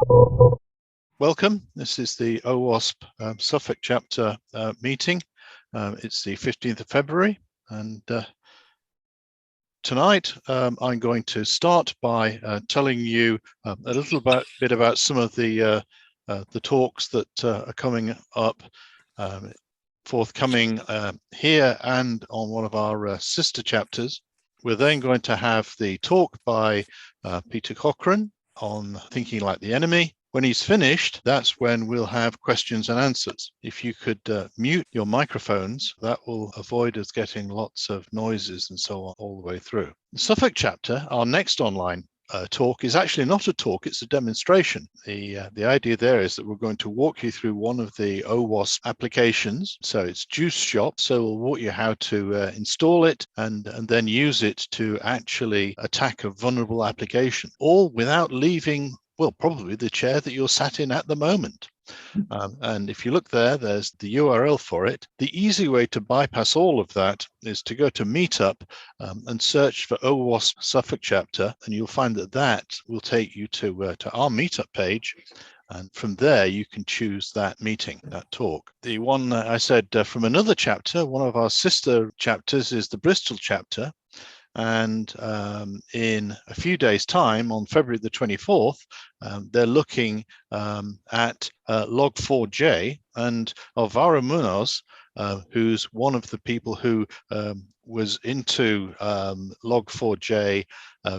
Welcome. This is the OWASP Suffolk chapter meeting. It's the 15th of February, and tonight I'm going to start by telling you a little bit about some of the talks that are coming up, forthcoming here and on one of our sister chapters. We're then going to have the talk by Peter Cochrane on thinking like the enemy. When he's finished, that's when we'll have questions and answers. If you could mute your microphones, that will avoid us getting lots of noises and so on all the way through. The Suffolk chapter, our next online talk, is actually not a talk, it's a demonstration. The idea there is that we're going to walk you through one of the OWASP applications. So it's Juice Shop. So we'll walk you how to install it and then use it to actually attack a vulnerable application, all without leaving, well, probably the chair that you're sat in at the moment. And if you look there, there's the URL for it. The easy way to bypass all of that is to go to Meetup and search for OWASP Suffolk chapter, and you'll find that that will take you to our Meetup page. And from there, you can choose that meeting, that talk. The one I said from another chapter, one of our sister chapters is the Bristol chapter. And in a few days' time, on February the 24th, they're looking at Log4j, and Alvaro Munoz, who's one of the people who was into Log4j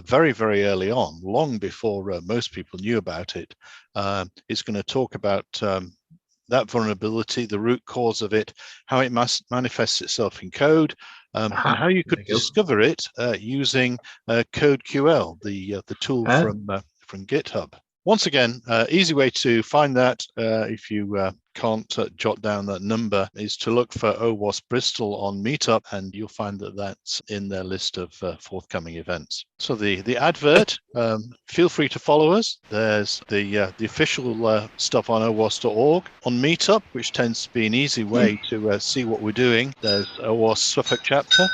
very, very early on, long before most people knew about it, is going to talk about that vulnerability, the root cause of it, how it manifests itself in code, and how you could discover it using CodeQL, the tool from GitHub. Once again, easy way to find that if you can't jot down that number is to look for OWASP Bristol on Meetup, and you'll find that that's in their list of forthcoming events. So the advert, feel free to follow us. There's the official stuff on OWASP.org. On Meetup, which tends to be an easy way to see what we're doing, there's OWASP Suffolk chapter.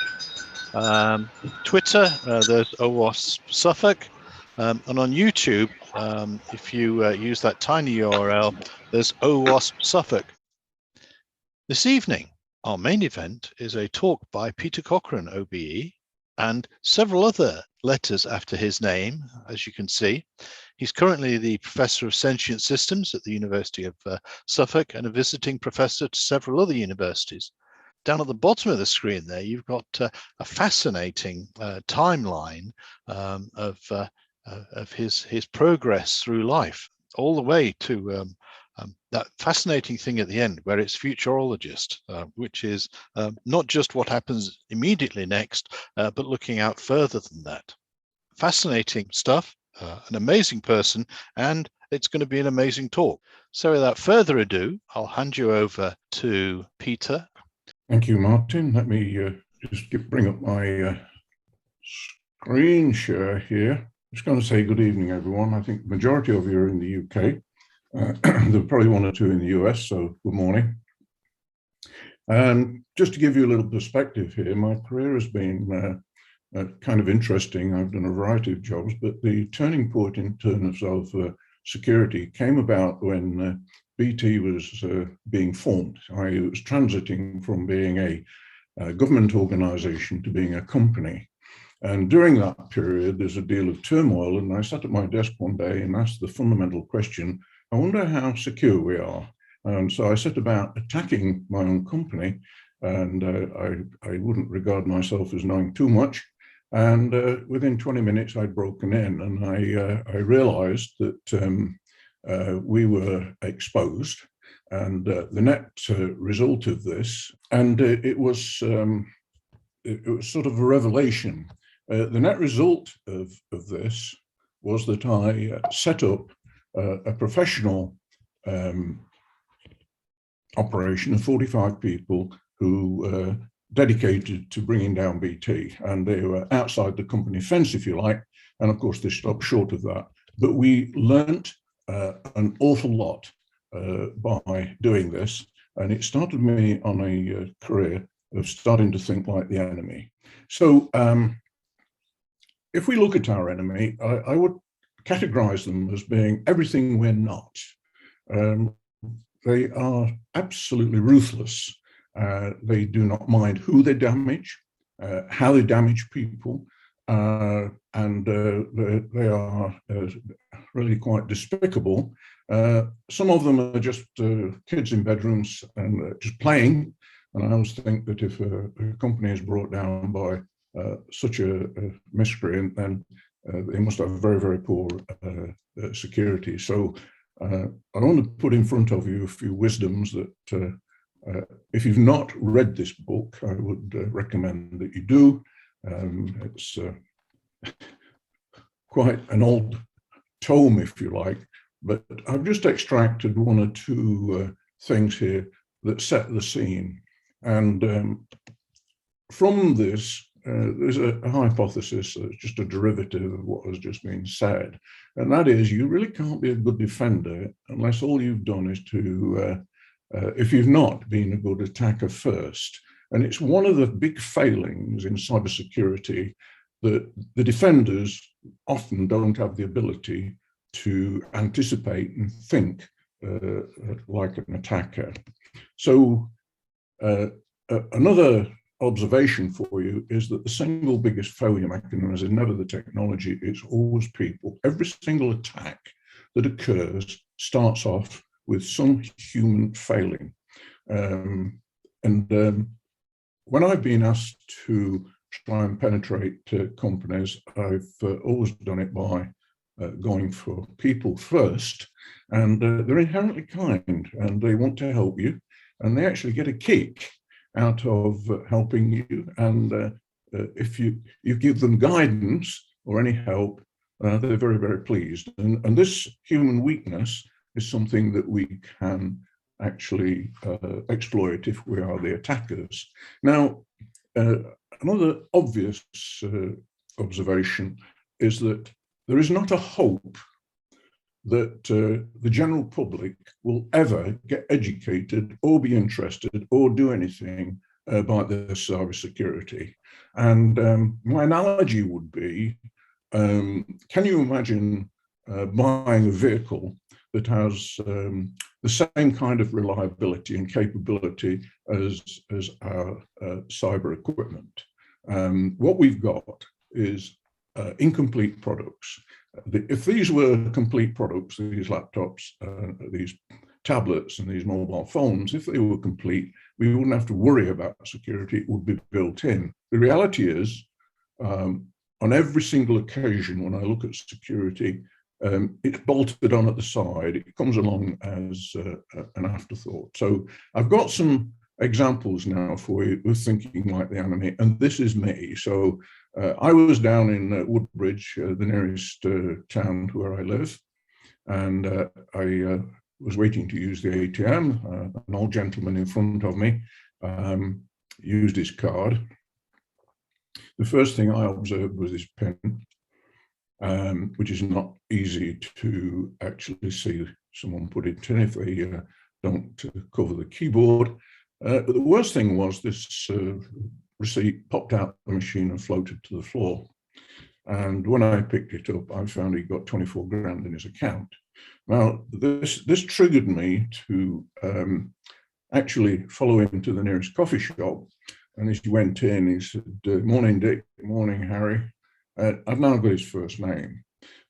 Twitter, there's OWASP Suffolk. And on YouTube, if you use that tiny URL, there's OWASP Suffolk. This evening, our main event is a talk by Peter Cochrane OBE and several other letters after his name, as you can see. He's currently the Professor of Sentient Systems at the University of Suffolk and a visiting professor to several other universities. Down at the bottom of the screen there, you've got a fascinating timeline of his progress through life, all the way to that fascinating thing at the end where it's futurologist, which is not just what happens immediately next, but looking out further than that. Fascinating stuff, an amazing person, and it's going to be an amazing talk. So without further ado, I'll hand you over to Peter. Thank you, Martin. Let me just bring up my screen share here. Just going to say good evening, everyone. I think the majority of you are in the UK. There are probably one or two in the US, so good morning. Just to give you a little perspective here, my career has been kind of interesting. I've done a variety of jobs, but the turning point in terms of security came about when BT was being formed. I was transiting from being a government organization to being a company. And during that period, there's a deal of turmoil, and I sat at my desk one day and asked the fundamental question, I wonder how secure we are. And so I set about attacking my own company, and I wouldn't regard myself as knowing too much. And within 20 minutes, I'd broken in, and I realized that we were exposed, and the net result of this, and it was sort of a revelation. The net result of this was that I set up a professional operation of 45 people who dedicated to bringing down BT, and they were outside the company fence, if you like, and of course they stopped short of that. But we learnt an awful lot by doing this, and it started me on a career of starting to think like the enemy. So if we look at our enemy, I would categorize them as being everything we're not. They are absolutely ruthless. They do not mind who they damage, how they damage people, and they are really quite despicable. Some of them are just kids in bedrooms and just playing. And I always think that if a company is brought down by such a miscreant, then they must have very, very poor security. So I want to put in front of you a few wisdoms that if you've not read this book, I would recommend that you do. It's quite an old tome, if you like, but I've just extracted one or two things here that set the scene. And from this, there's a hypothesis that's just a derivative of what has just been said. And that is, you really can't be a good defender unless all you've done is to, if you've not been a good attacker first. And it's one of the big failings in cybersecurity that the defenders often don't have the ability to anticipate and think like an attacker. So another observation for you is that the single biggest failure mechanism is never the technology, it's always people. Every single attack that occurs starts off with some human failing. When I've been asked to try and penetrate companies, I've always done it by going for people first, and they're inherently kind and they want to help you, and they actually get a kick out of helping you. And if you give them guidance or any help, they're very, very pleased. And this human weakness is something that we can actually exploit if we are the attackers. Now, another obvious observation is that there is not a hope that the general public will ever get educated or be interested or do anything about their cybersecurity. And my analogy would be, can you imagine buying a vehicle that has the same kind of reliability and capability as our cyber equipment? What we've got is incomplete products. If these were complete products, these laptops, these tablets and these mobile phones, if they were complete, we wouldn't have to worry about security, it would be built in. The reality is, on every single occasion when I look at security, it's bolted on at the side, it comes along as an afterthought. So I've got some examples now for you with thinking like the enemy, and this is me. So I was down in Woodbridge, the nearest town to where I live, and I was waiting to use the ATM. An old gentleman in front of me used his card. The first thing I observed was his PIN, which is not easy to actually see someone put it in if they don't cover the keyboard. But the worst thing was this receipt popped out the machine and floated to the floor. And when I picked it up, I found he got 24 grand in his account. Now, this triggered me to actually follow him to the nearest coffee shop. And as he went in, he said, "Morning, Dick. Morning, Harry." I've now got his first name.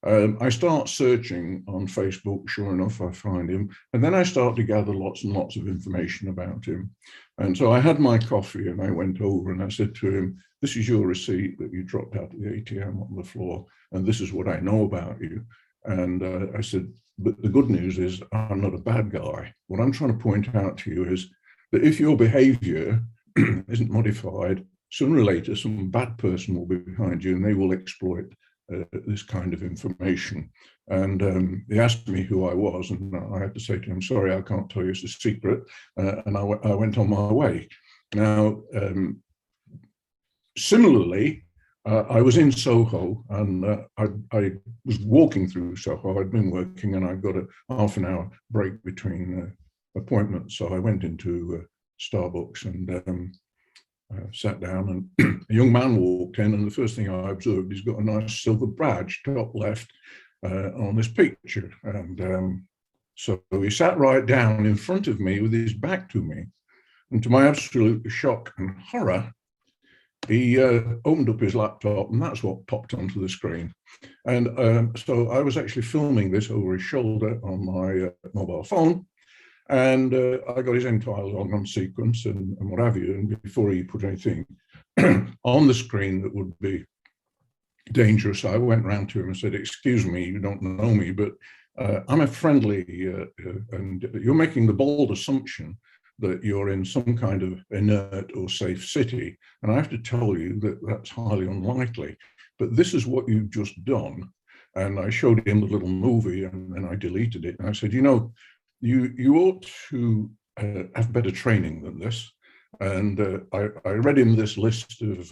I start searching on Facebook, sure enough, I find him. And then I start to gather lots and lots of information about him. And so I had my coffee and I went over and I said to him, "This is your receipt that you dropped out of the ATM on the floor. And this is what I know about you." And I said, "But the good news is I'm not a bad guy. What I'm trying to point out to you is that if your behavior isn't modified, sooner or later, some bad person will be behind you and they will exploit this kind of information." And he asked me who I was, and I had to say to him, "Sorry, I can't tell you, it's a secret." And I went on my way. Now, similarly, I was in Soho, and I was walking through Soho. I'd been working, and I got a half an hour break between appointments. So I went into Starbucks and sat down, and a young man walked in, and the first thing I observed, he's got a nice silver badge top left, on this picture. And so he sat right down in front of me with his back to me. And to my absolute shock and horror, he opened up his laptop, and that's what popped onto the screen. And so I was actually filming this over his shoulder on my mobile phone. And I got his entire logon sequence and what have you. And before he put anything on the screen that would be dangerous, I went round to him and said, "Excuse me, you don't know me, but I'm a friendly, and you're making the bold assumption that you're in some kind of inert or safe city. And I have to tell you that that's highly unlikely. But this is what you've just done." And I showed him the little movie, and then I deleted it. And I said, "You know, you ought to have better training than this." And I read him this list of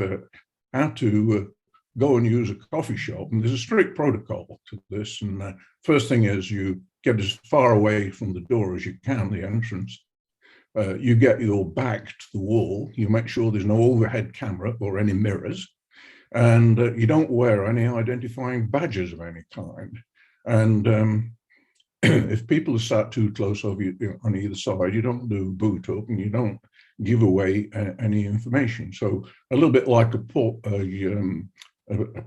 how to go and use a coffee shop. And there's a strict protocol to this. And first thing is you get as far away from the door as you can, the entrance. You get your back to the wall. You make sure there's no overhead camera or any mirrors. And you don't wear any identifying badges of any kind. And if people are sat too close of you on either side, you don't do boot up and you don't give away any information. So a little bit like a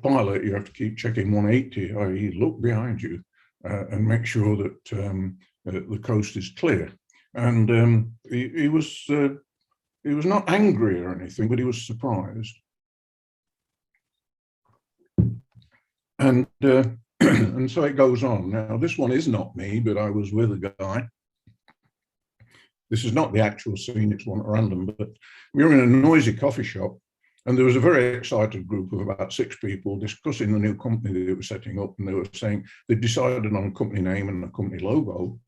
pilot, you have to keep checking 180, i.e. look behind you and make sure that the coast is clear. And he was not angry or anything, but he was surprised. And and so it goes on. Now, this one is not me, but I was with a guy. This is not the actual scene, it's one at random, but we were in a noisy coffee shop, and there was a very excited group of about 6 people discussing the new company that they were setting up, and they were saying they decided on a company name and a company logo.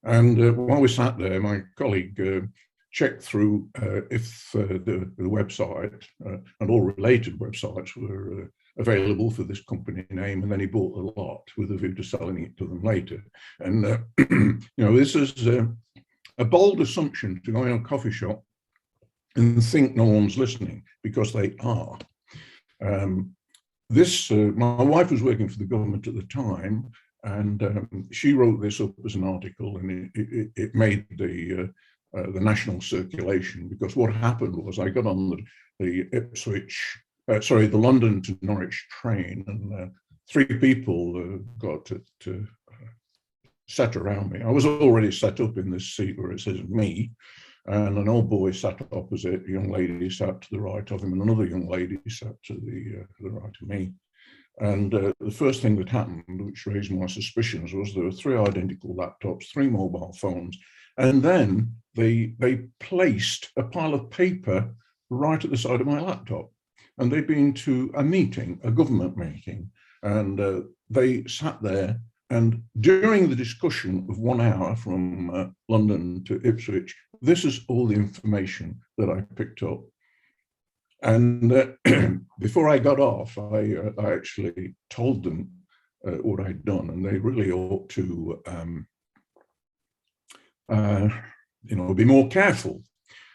And while we sat there, my colleague checked through if the website and all related websites were available for this company name, and then he bought a lot with a view to selling it to them later. And you know, this is a bold assumption to go in a coffee shop and think no one's listening, because they are. My wife was working for the government at the time, and she wrote this up as an article, and it made the national circulation, because what happened was I got on the London to Norwich train, and 3 people got to sat around me. I was already set up in this seat where it says me, and an old boy sat opposite, a young lady sat to the right of him, and another young lady sat to the right of me. And the first thing that happened, which raised my suspicions, was there were 3 identical laptops, 3 mobile phones, and then they placed a pile of paper right at the side of my laptop. And they'd been to a meeting, a government meeting, and they sat there. And during the discussion of 1 hour from London to Ipswich, this is all the information that I picked up. And before I got off, I actually told them what I'd done, and they really ought to, be more careful.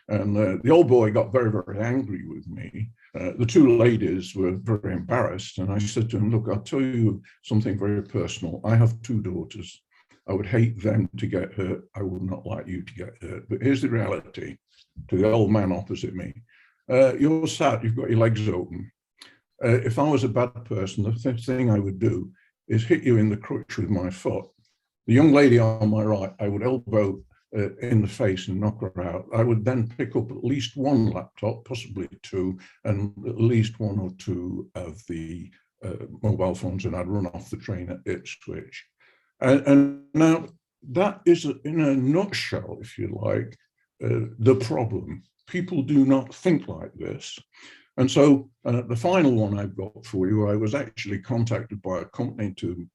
And the old boy got very, very angry with me. The 2 ladies were very embarrassed, and I said to him, "Look, I'll tell you something very personal. I have 2 daughters. I would hate them to get hurt. I would not like you to get hurt. But here's the reality," to the old man opposite me. "You're sat, you've got your legs open. If I was a bad person, the thing I would do is hit you in the crutch with my foot. The young lady on my right, I would elbow in the face and knock her out. I would then pick up at least 1 laptop, possibly 2, and at least 1 or 2 of the mobile phones, and I'd run off the train at Ipswich." And now that is, in a nutshell, if you like, the problem. People do not think like this. And so the final one I've got for you, I was actually contacted by a company to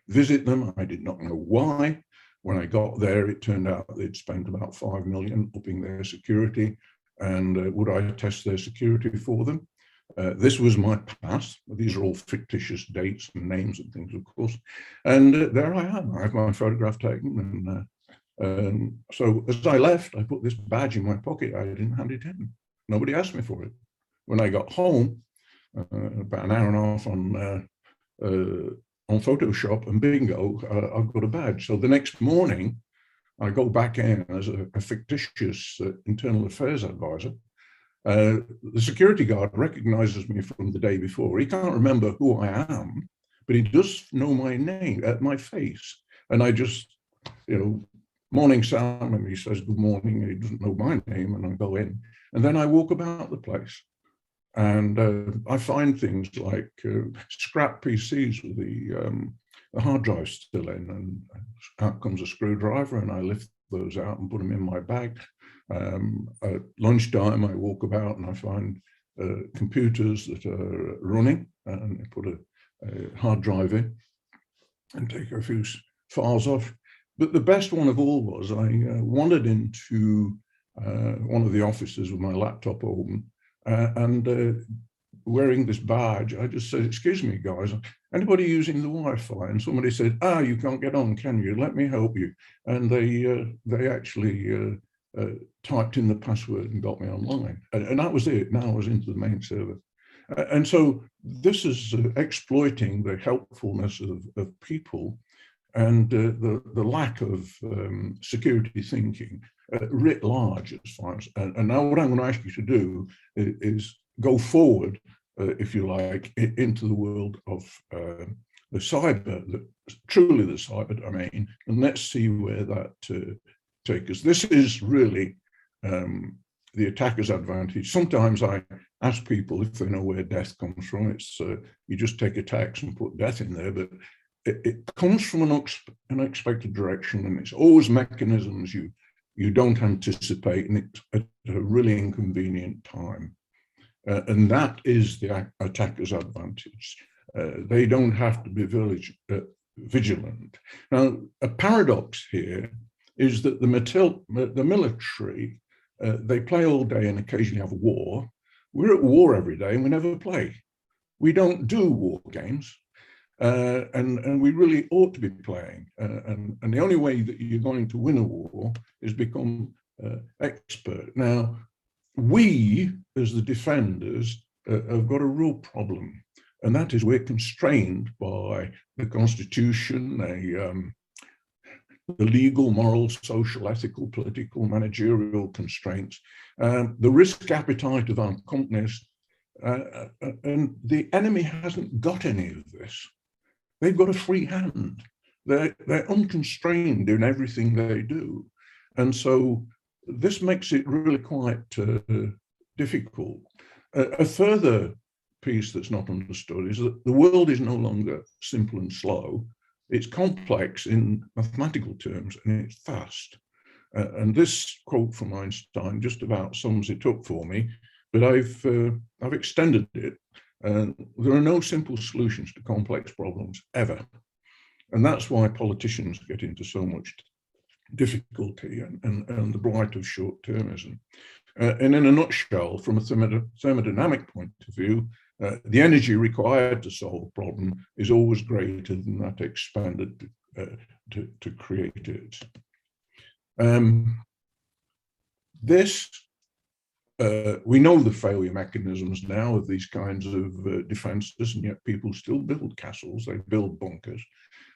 visit them. I did not know why. When I got there, it turned out they'd spent about 5 million upping their security, and would I test their security for them? This was my past. These are all fictitious dates and names and things, of course. And there I am. I have my photograph taken. And so as I left, I put this badge in my pocket. I didn't hand it in. Nobody asked me for it. When I got home, about an hour and a half on on Photoshop, and bingo, I've got a badge. So the next morning, I go back in as a fictitious internal affairs advisor. The security guard recognizes me from the day before. He can't remember who I am, but he does know my name, my face. And I just, morning, Sam, and he says, good morning, and he doesn't know my name, and I go in. And then I walk about the place. And I find things like scrap PCs with the hard drive still in, and out comes a screwdriver, and I lift those out and put them in my bag. At lunchtime, I walk about and I find computers that are running, and I put a hard drive in and take a few files off. But the best one of all was I wandered into one of the offices with my laptop open, and wearing this badge, I just said, excuse me, guys, anybody using the Wi-Fi? And somebody said, you can't get on, can you? Let me help you. And they actually typed in the password and got me online. And that was it. Now I was into the main server. And so this is exploiting the helpfulness of people and the lack of security thinking writ large as far as, and now what I'm going to ask you to do is go forward, if you like, into the world of the cyber, truly the cyber domain, and let's see where that takes us. This is really the attacker's advantage. Sometimes I ask people if they know where death comes from. It's you just take attacks and put death in there, but it comes from an unexpected direction, and it's always mechanisms you don't anticipate, and it's at a really inconvenient time. And that is the attacker's advantage. They don't have to be vigilant. Now, a paradox here is that the military, they play all day and occasionally have a war. We're at war every day and we never play. We don't do war games. And we really ought to be playing. And the only way that you're going to win a war is become expert. Now, we, as the defenders, have got a real problem. And that is we're constrained by the Constitution, the legal, moral, social, ethical, political, managerial constraints, the risk appetite of our companies, and the enemy hasn't got any of this. They've got a free hand. They're unconstrained in everything they do. And so this makes it really quite difficult. A further piece that's not understood is that the world is no longer simple and slow. It's complex in mathematical terms, and it's fast. And this quote from Einstein just about sums it up for me, but I've extended it. There are no simple solutions to complex problems ever. And that's why politicians get into so much difficulty and the blight of short-termism. And in a nutshell, from a thermodynamic point of view, the energy required to solve a problem is always greater than that expended to create it. We know the failure mechanisms now of these kinds of defenses, and yet people still build castles, they build bunkers,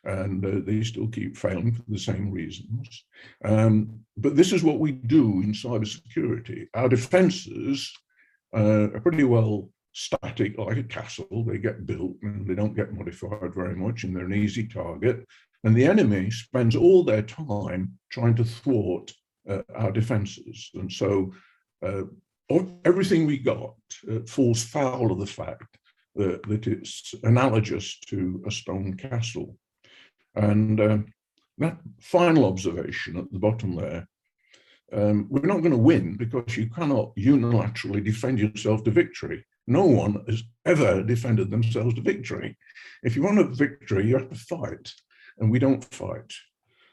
and they still keep failing for the same reasons. But this is what we do in cybersecurity. Our defenses are pretty well static, like a castle. They get built and they don't get modified very much, and they're an easy target. And the enemy spends all their time trying to thwart our defenses. And so everything we got falls foul of the fact that it's analogous to a stone castle. And that final observation at the bottom there, we're not going to win because you cannot unilaterally defend yourself to victory. No one has ever defended themselves to victory. If you want a victory, you have to fight, and we don't fight,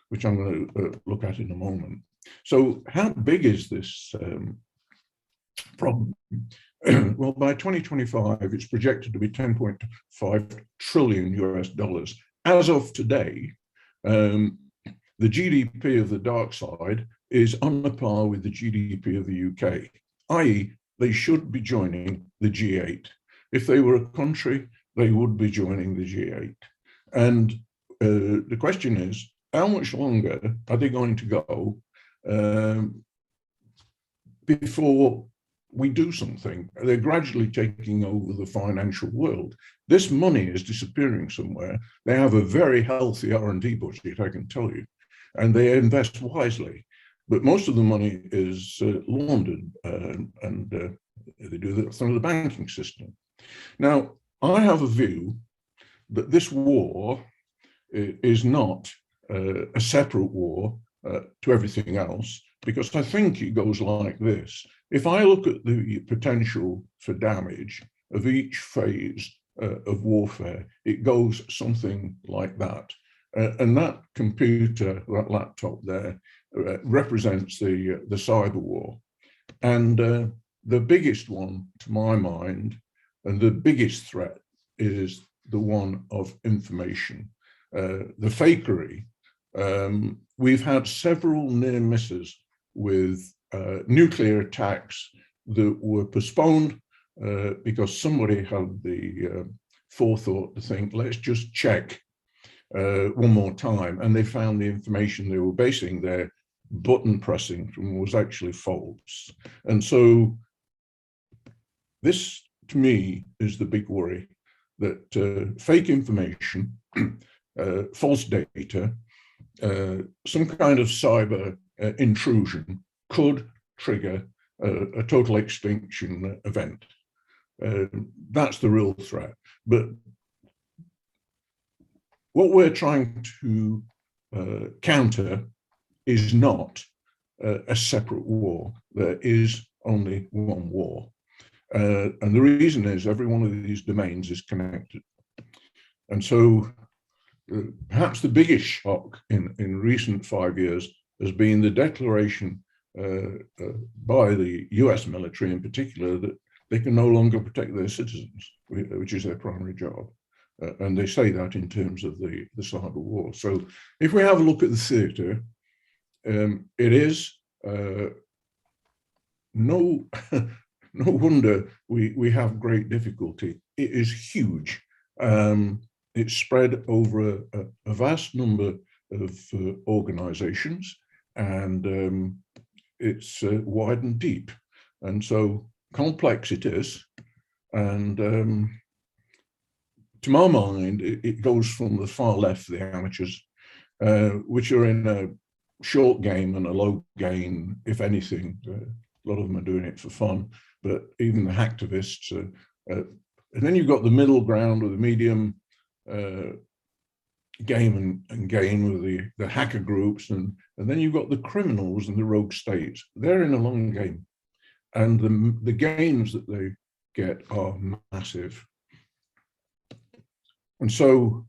which I'm going to look at in a moment. So how big is this problem? Well, by 2025, it's projected to be 10.5 trillion US dollars. As of today, the GDP of the dark side is on a par with the GDP of the UK, i.e., they should be joining the G8. If they were a country, they would be joining the G8. And the question is, how much longer are they going to go before we do something? They're gradually taking over the financial world. This money is disappearing somewhere. They have a very healthy R&D budget, I can tell you, and they invest wisely. But most of the money is laundered, and they do that through the banking system. Now, I have a view that this war is not a separate war to everything else, because I think it goes like this. If I look at the potential for damage of each phase of warfare, it goes something like that. And that computer, that laptop there, represents the cyber war. And the biggest one, to my mind, and the biggest threat is the one of information. The fakery. We've had several near misses with nuclear attacks that were postponed because somebody had the forethought to think, let's just check one more time. And they found the information they were basing their button pressing from was actually false. And so this, to me, is the big worry, that fake information, false data, some kind of cyber intrusion could trigger a total extinction event. That's the real threat. But what we're trying to counter is not a separate war. There is only one war. And the reason is every one of these domains is connected. And so perhaps the biggest shock in recent 5 years has been the declaration by the US military in particular that they can no longer protect their citizens, which is their primary job. And they say that in terms of the cyber war. So if we have a look at the theatre, it is no wonder we have great difficulty. It is huge. It's spread over a vast number of organizations, and it's wide and deep. And so complex it is. And to my mind, it goes from the far left, the amateurs, which are in a short game and a low gain, if anything. A lot of them are doing it for fun, but even the hacktivists. And then you've got the middle ground or the medium game and gain with the hacker groups, and then you've got the criminals and the rogue states. They're in a long game, and the gains that they get are massive. And so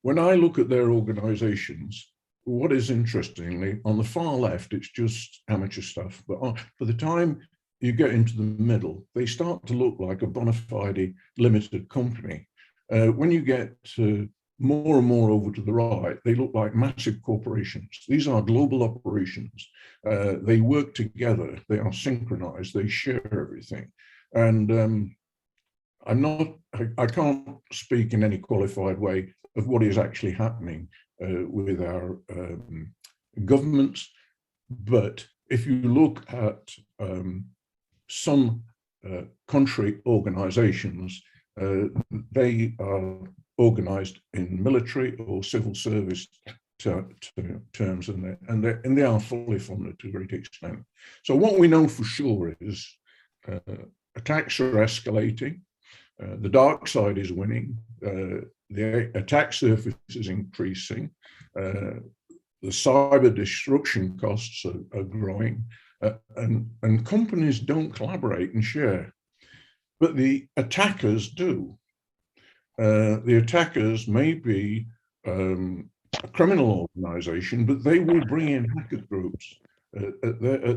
when I look at their organizations, what is interestingly, on the far left, it's just amateur stuff. But by the time you get into the middle, they start to look like a bona fide limited company. When you get more and more over to the right, they look like massive corporations. These are global operations. They work together. They are synchronized. They share everything. And I can't speak in any qualified way of what is actually happening with our governments. But if you look at some country organizations, they are organized in military or civil service terms, and they are fully funded to a great extent. So what we know for sure is attacks are escalating. The dark side is winning. The attack surface is increasing. The cyber destruction costs are growing, and companies don't collaborate and share, but the attackers do. The attackers may be a criminal organization, but they will bring in hacker groups at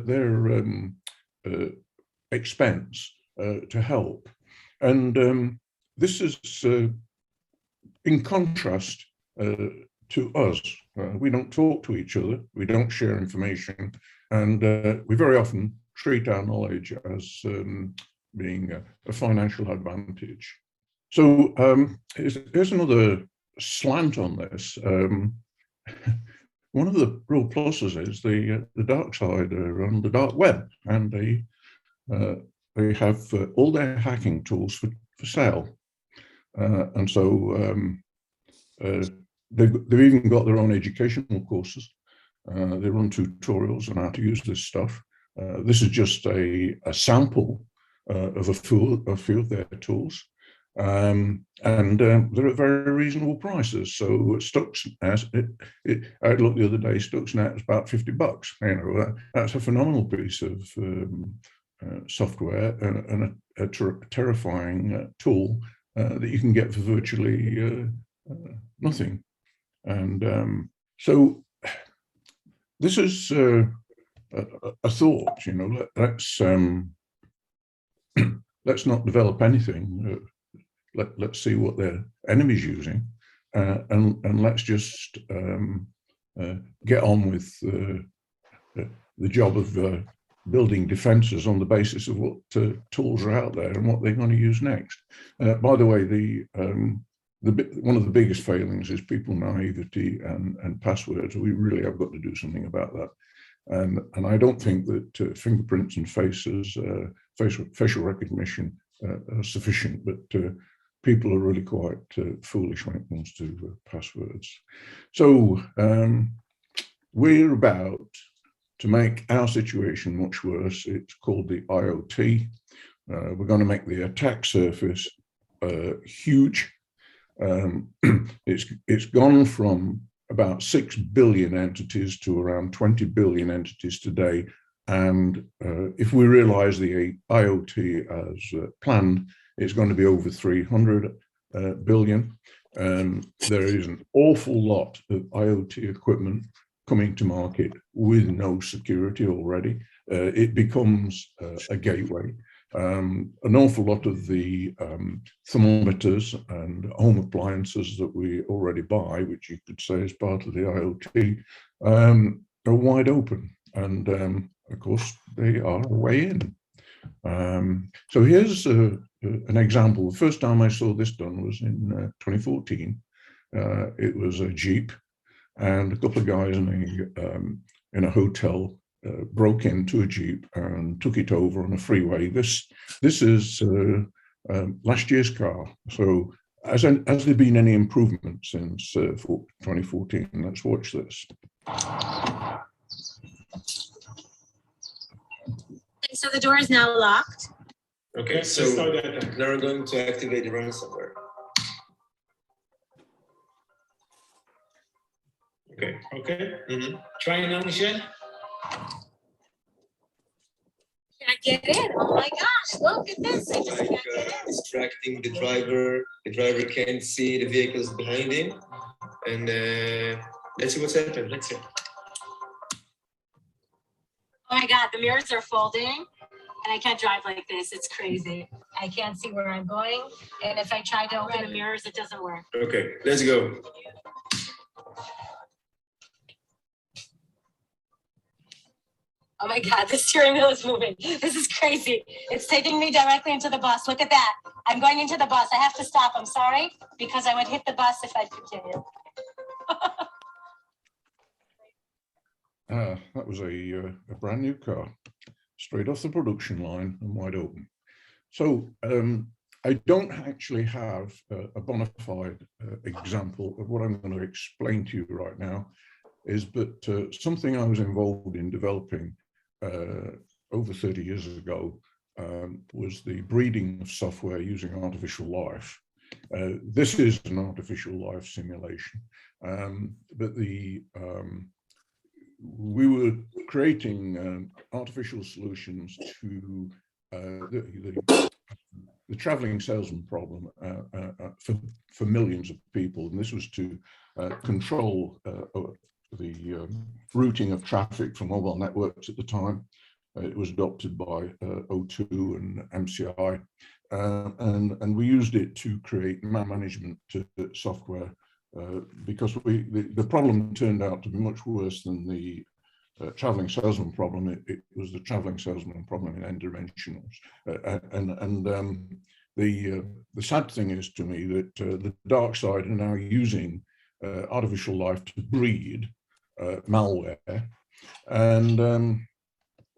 their expense to help. And this is in contrast to us. We don't talk to each other, we don't share information, and we very often treat our knowledge as being a financial advantage. So here's another slant on this. One of the real pluses is the dark side on the dark web, and they have all their hacking tools for sale, and so they've even got their own educational courses. They run tutorials on how to use this stuff. This is just a sample of a few of their tools. And they're at very reasonable prices. So Stuxnet, I looked the other day, Stuxnet is about $50. You know, that's a phenomenal piece of software and a terrifying tool that you can get for virtually nothing. And so this is a thought. You know, let's not develop anything. Let's see what their enemy's using, and let's just get on with the job of building defenses on the basis of what tools are out there and what they're going to use next. By the way, one of the biggest failings is people naivety and passwords. We really have got to do something about that. And I don't think that fingerprints and facial recognition are sufficient, but people are really quite foolish when it comes to passwords. So we're about to make our situation much worse. It's called the IoT. We're going to make the attack surface huge. It's gone from about 6 billion entities to around 20 billion entities today. And if we realize the IoT as planned, it's going to be over 300 billion. There is an awful lot of IoT equipment coming to market with no security already. It becomes a gateway. An awful lot of the thermometers and home appliances that we already buy, which you could say is part of the IoT, are wide open. And of course, they are a way in. So here's an example. The first time I saw this done was in 2014. It was a Jeep, and a couple of guys in a hotel broke into a Jeep and took it over on a freeway. This is last year's car. So has there been any improvement since 2014? Let's watch this. So the door is now locked. Okay, so now we're going to activate the ransomware. Okay. Mm-hmm. Try now, Michelle. Can't get in. Oh my gosh, look at this. I just can't get in. Distracting the driver. The driver can't see the vehicles behind him. And let's see what's happened. Let's see. Oh my God, the mirrors are folding and I can't drive like this. It's crazy. I can't see where I'm going. And if I try to open the mirrors, it doesn't work. Okay, let's go. Oh my God, the steering wheel is moving. This is crazy. It's taking me directly into the bus. Look at that. I'm going into the bus. I have to stop. I'm sorry, because I would hit the bus if I continue. That was a brand new car, straight off the production line and wide open. So I don't actually have a bona fide example of what I'm going to explain to you right now, is that something I was involved in developing over 30 years ago was the breeding of software using artificial life. This is an artificial life simulation, but we were creating artificial solutions to the traveling salesman problem for millions of people. And this was to control the routing of traffic from mobile networks at the time. It was adopted by O2 and MCI. And we used it to create management software because the problem turned out to be much worse than the traveling salesman problem. It was the traveling salesman problem in n dimensionals. the sad thing is to me that the dark side are now using artificial life to breed malware, and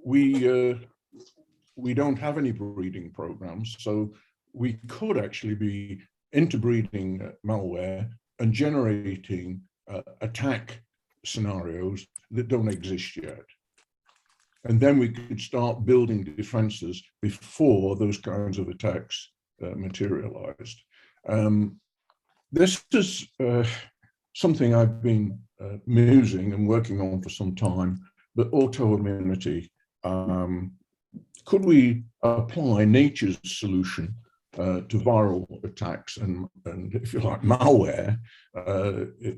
we don't have any breeding programs, so we could actually be interbreeding malware and generating attack scenarios that don't exist yet. And then we could start building defenses before those kinds of attacks materialized. This is something I've been musing and working on for some time, but autoimmunity. Could we apply nature's solution to viral attacks and if you like, malware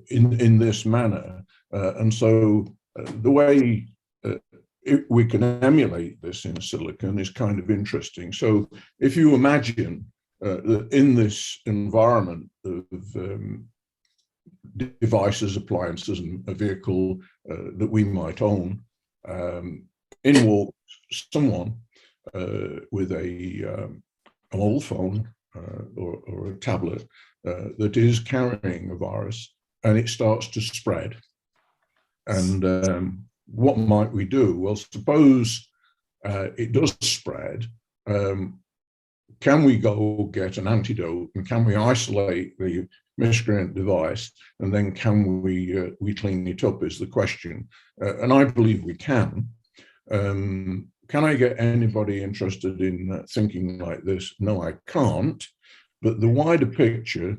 in this manner? And so the way we can emulate this in silicon is kind of interesting. So if you imagine that in this environment of devices, appliances, and a vehicle that we might own, in walks someone with a mobile phone or a tablet that is carrying a virus, and it starts to spread. And what might we do? Well, suppose it does spread. Can we go get an antidote, and can we isolate the miscreant device, and then can we clean it up is the question. And I believe we can. Can I get anybody interested in thinking like this? No, I can't. But the wider picture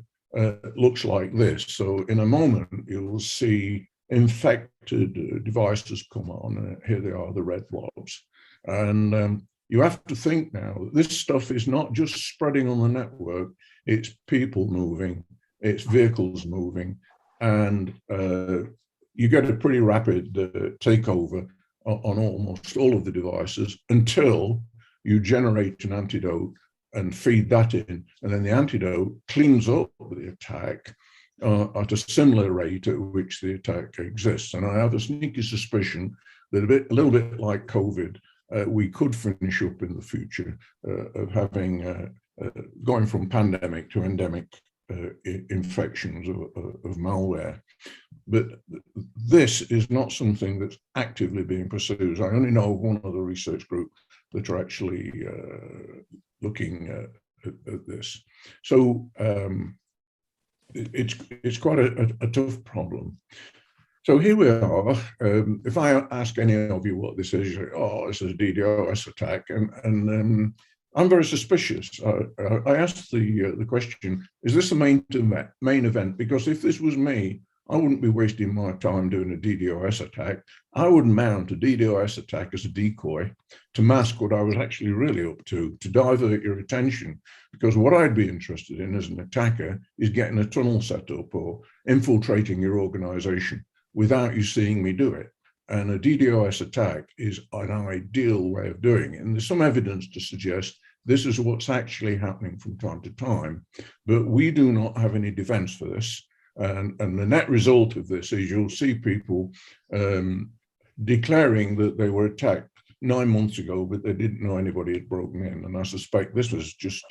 looks like this. So in a moment, you'll see infected devices come on. Here they are, the red blobs. And you have to think now that this stuff is not just spreading on the network, it's people moving, it's vehicles moving, and you get a pretty rapid takeover on almost all of the devices until you generate an antidote and feed that in, and then the antidote cleans up the attack at a similar rate at which the attack exists. And I have a sneaky suspicion that a little bit like COVID, we could finish up in the future of having going from pandemic to endemic infections of malware. But this is not something that's actively being pursued. I only know of one other research group that are actually looking at this. So it's quite a tough problem. So here we are. If I ask any of you what this is, oh, this is a DDoS attack, and I'm very suspicious. I asked the question: is this a main event? Because if this was me, I wouldn't be wasting my time doing a DDoS attack. I would mount a DDoS attack as a decoy to mask what I was actually really up to divert your attention. Because what I'd be interested in as an attacker is getting a tunnel set up or infiltrating your organization without you seeing me do it. And a DDoS attack is an ideal way of doing it. And there's some evidence to suggest this is what's actually happening from time to time, but we do not have any defense for this. And the net result of this is you'll see people declaring that they were attacked 9 months ago, but they didn't know anybody had broken in. And I suspect this was just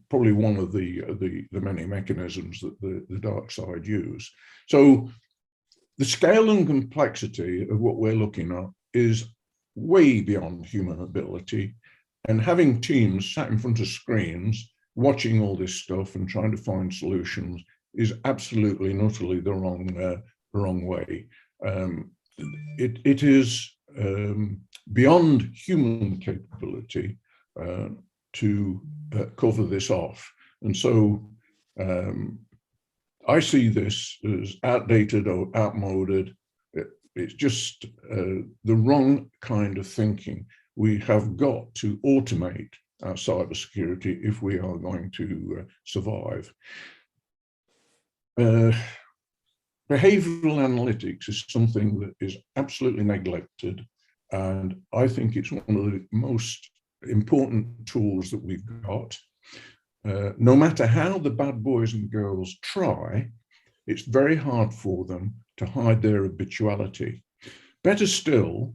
probably one of the many mechanisms that the dark side use. So the scale and complexity of what we're looking at is way beyond human ability. And having teams sat in front of screens watching all this stuff and trying to find solutions is absolutely and utterly the wrong way. It is beyond human capability to cover this off. And so I see this as outdated or outmoded. It's just the wrong kind of thinking. We have got to automate our cybersecurity if we are going to survive. Behavioural analytics is something that is absolutely neglected, and I think it's one of the most important tools that we've got. No matter how the bad boys and girls try, it's very hard for them to hide their habituality. Better still,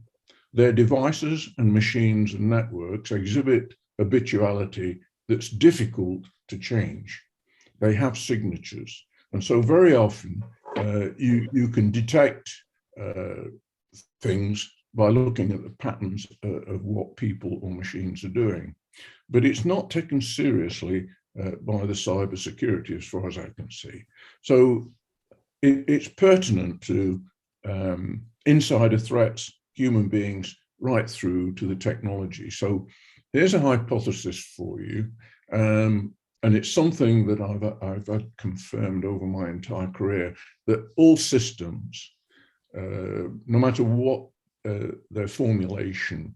their devices and machines and networks exhibit habituality that's difficult to change. They have signatures. And so very often you can detect things by looking at the patterns of what people or machines are doing. But it's not taken seriously by the cybersecurity as far as I can see. So it's pertinent to insider threats, human beings, right through to the technology. So here's a hypothesis for you. And it's something that I've had confirmed over my entire career, that all systems, no matter what their formulation,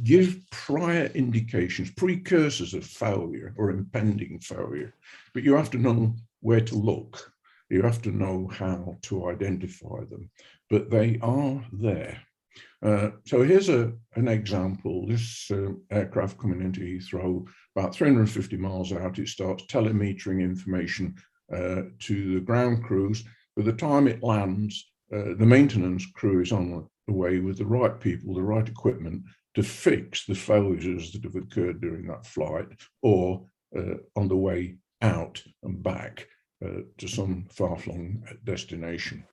give prior indications, precursors of failure or impending failure. But you have to know where to look. You have to know how to identify them, but they are there. So here's an example. This aircraft coming into Heathrow, about 350 miles out, it starts telemetering information to the ground crews. By the time it lands, the maintenance crew is on the way with the right people, the right equipment to fix the failures that have occurred during that flight, or on the way out and back to some far-flung destination.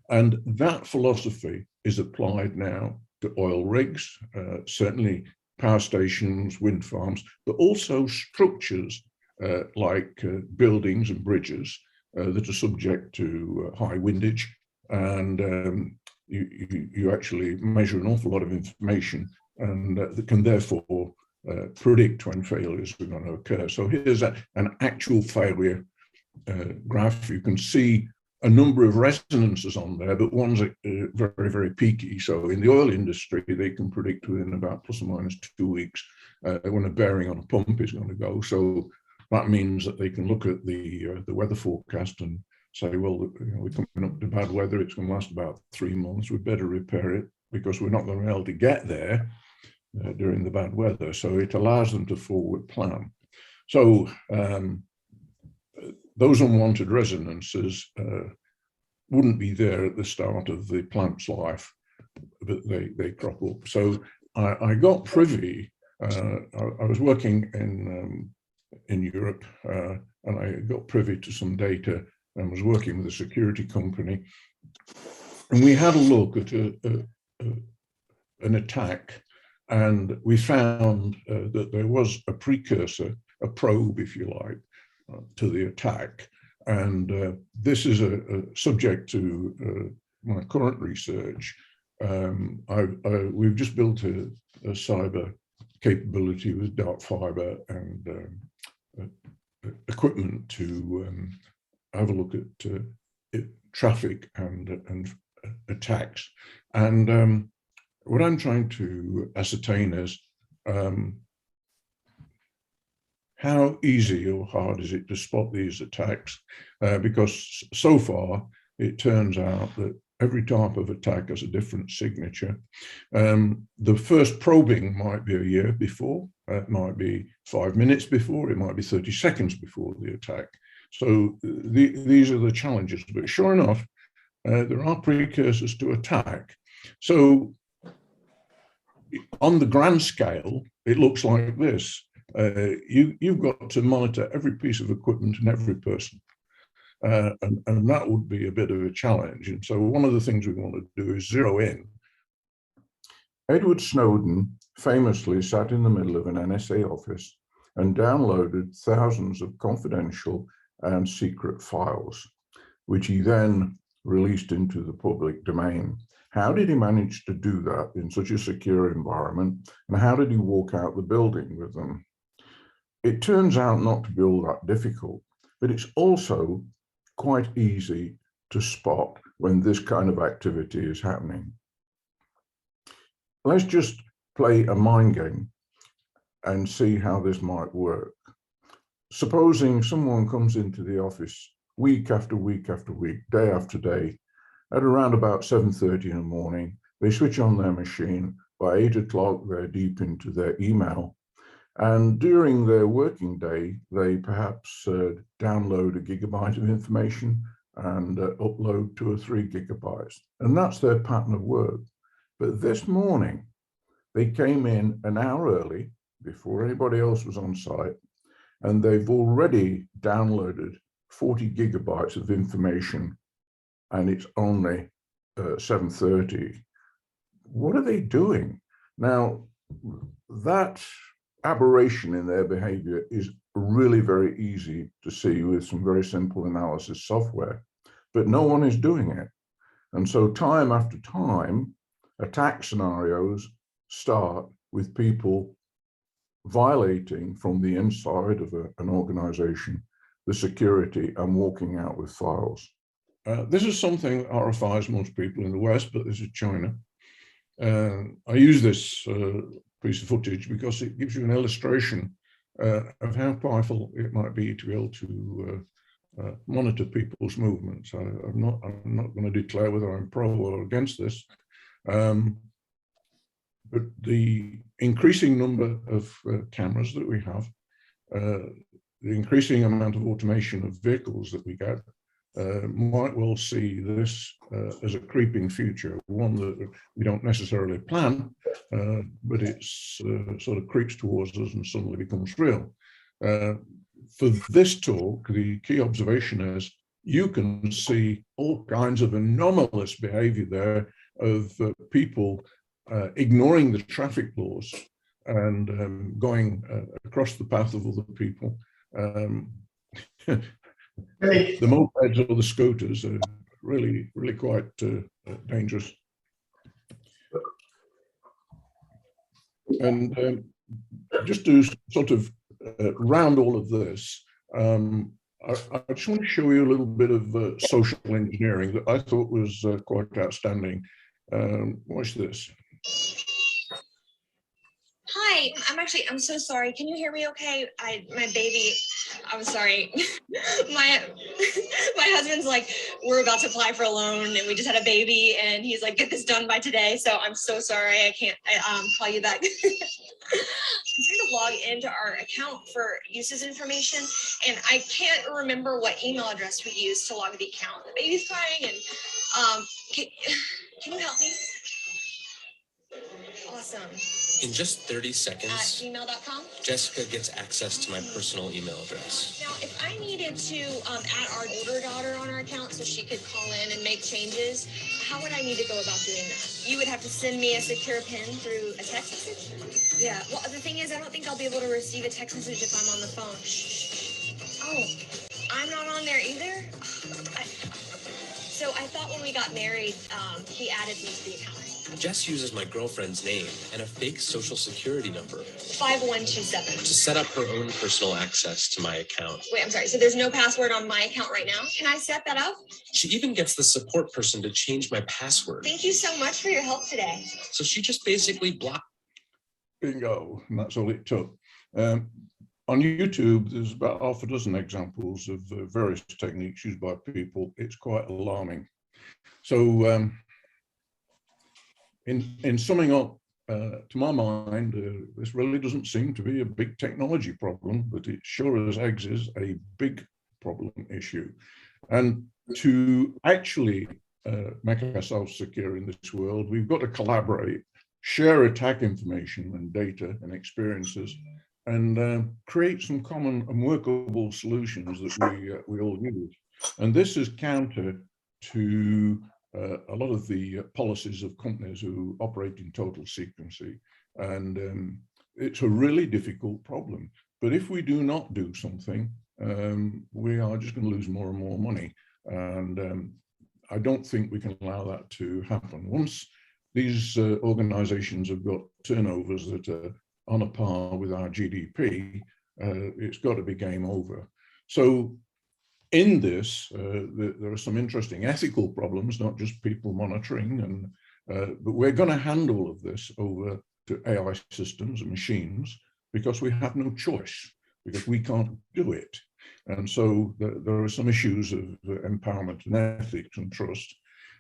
And that philosophy is applied now to oil rigs, certainly power stations, wind farms, but also structures like buildings and bridges that are subject to high windage. And you actually measure an awful lot of information, and that can therefore predict when failures are going to occur. So here's an actual failure graph. You can see a number of resonances on there, but one's very, very peaky. So in the oil industry, they can predict within about plus or minus 2 weeks when a bearing on a pump is going to go. So that means that they can look at the weather forecast and say, well, we're coming up to bad weather. It's going to last about 3 months. We better repair it because we're not going to be able to get there during the bad weather. So it allows them to forward plan. So those unwanted resonances wouldn't be there at the start of the plant's life, but they crop up. So I got privy. I was working in Europe, and I got privy to some data and was working with a security company. And we had a look at an attack, and we found that there was a precursor, a probe, if you like, to the attack. And this is a subject to my current research. We've just built a cyber capability with dark fiber and equipment to have a look at traffic and attacks. And what I'm trying to ascertain is how easy or hard is it to spot these attacks? Because so far, it turns out that every type of attack has a different signature. The first probing might be a year before, it might be 5 minutes before, it might be 30 seconds before the attack. So these are the challenges. But sure enough, there are precursors to attack. So on the grand scale, it looks like this. You've got to monitor every piece of equipment and every person. And that would be a bit of a challenge. And so one of the things we want to do is zero in. Edward Snowden famously sat in the middle of an NSA office and downloaded thousands of confidential and secret files, which he then released into the public domain. How did he manage to do that in such a secure environment? And how did he walk out the building with them? It turns out not to be all that difficult, but it's also quite easy to spot when this kind of activity is happening. Let's just play a mind game and see how this might work. Supposing someone comes into the office week after week after week, day after day, at around about 7:30 in the morning, they switch on their machine. By 8 o'clock, they're deep into their email. And during their working day, they perhaps download a gigabyte of information and upload 2 or 3 gigabytes. And that's their pattern of work. But this morning, they came in an hour early, before anybody else was on site, and they've already downloaded 40 gigabytes of information, and it's only 7:30. What are they doing? Now, that aberration in their behavior is really very easy to see with some very simple analysis software, but no one is doing it. And so time after time, attack scenarios start with people violating from the inside of an organization the security and walking out with files. This is something that horrifies most people in the West, but this is China. I use this piece of footage because it gives you an illustration of how powerful it might be to be able to monitor people's movements. I'm not going to declare whether I'm pro or against this, but the increasing number of cameras that we have, the increasing amount of automation of vehicles that we get, might well see this as a creeping future, one that we don't necessarily plan, but it's sort of creeps towards us and suddenly becomes real. For this talk, the key observation is you can see all kinds of anomalous behavior there of people ignoring the traffic laws and going across the path of other people. The mopeds or the scooters are really quite dangerous. And just to sort of round all of this, I just want to show you a little bit of social engineering that I thought was quite outstanding. Watch this. Hi, I'm so sorry. Can you hear me okay? My baby, I'm sorry. my husband's like, we're about to apply for a loan and we just had a baby and he's like, get this done by today. So I'm so sorry. I can't call you back. I'm trying to log into our account for uses information and I can't remember what email address we used to log the account. The baby's crying and can you help me? Awesome. In just 30 seconds, at gmail.com, Jessica gets access to my personal email address. Now, if I needed to add our older daughter on our account so she could call in and make changes, how would I need to go about doing that? You would have to send me a secure PIN through a text message? Yeah, well, the thing is, I don't think I'll be able to receive a text message if I'm on the phone. Oh, I'm not on there either? So I thought when we got married, he added me to the account. Jess uses my girlfriend's name and a fake social security number 5127 to set up her own personal access to my account. Wait, I'm sorry. So there's no password on my account right now? Can I set that up? She even gets the support person to change my password. Thank you so much for your help today. So she just basically blocked. Bingo, and that's all it took. On YouTube, there's about half a dozen examples of various techniques used by people. It's quite alarming. So in summing up, to my mind, this really doesn't seem to be a big technology problem, but it sure as eggs is a big problem issue. And to actually make ourselves secure in this world, we've got to collaborate, share attack information and data and experiences, and create some common and workable solutions that we all use. And this is counter to a lot of the policies of companies who operate in total secrecy. And it's a really difficult problem. But if we do not do something, we are just going to lose more and more money. And I don't think we can allow that to happen. Once these organizations have got turnovers that are on a par with our GDP, it's got to be game over. So in this, there are some interesting ethical problems, not just people monitoring, and but we're going to hand all of this over to AI systems and machines because we have no choice, because we can't do it. And so there are some issues of empowerment and ethics and trust.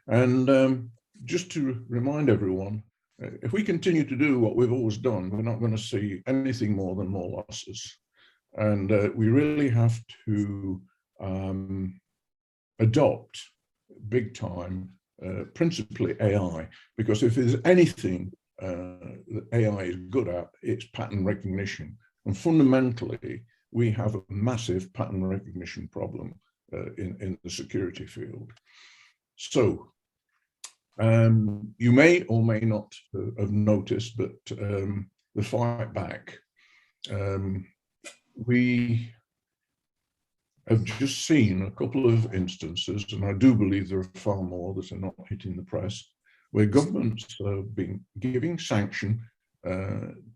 And just to remind everyone, if we continue to do what we've always done, we're not going to see anything more than more losses. And we really have to adopt big time, principally AI, because if there's anything that AI is good at, it's pattern recognition. And fundamentally, we have a massive pattern recognition problem in the security field. So you may or may not have noticed, but the fight back, we have just seen a couple of instances, and I do believe there are far more that are not hitting the press, where governments have been giving sanction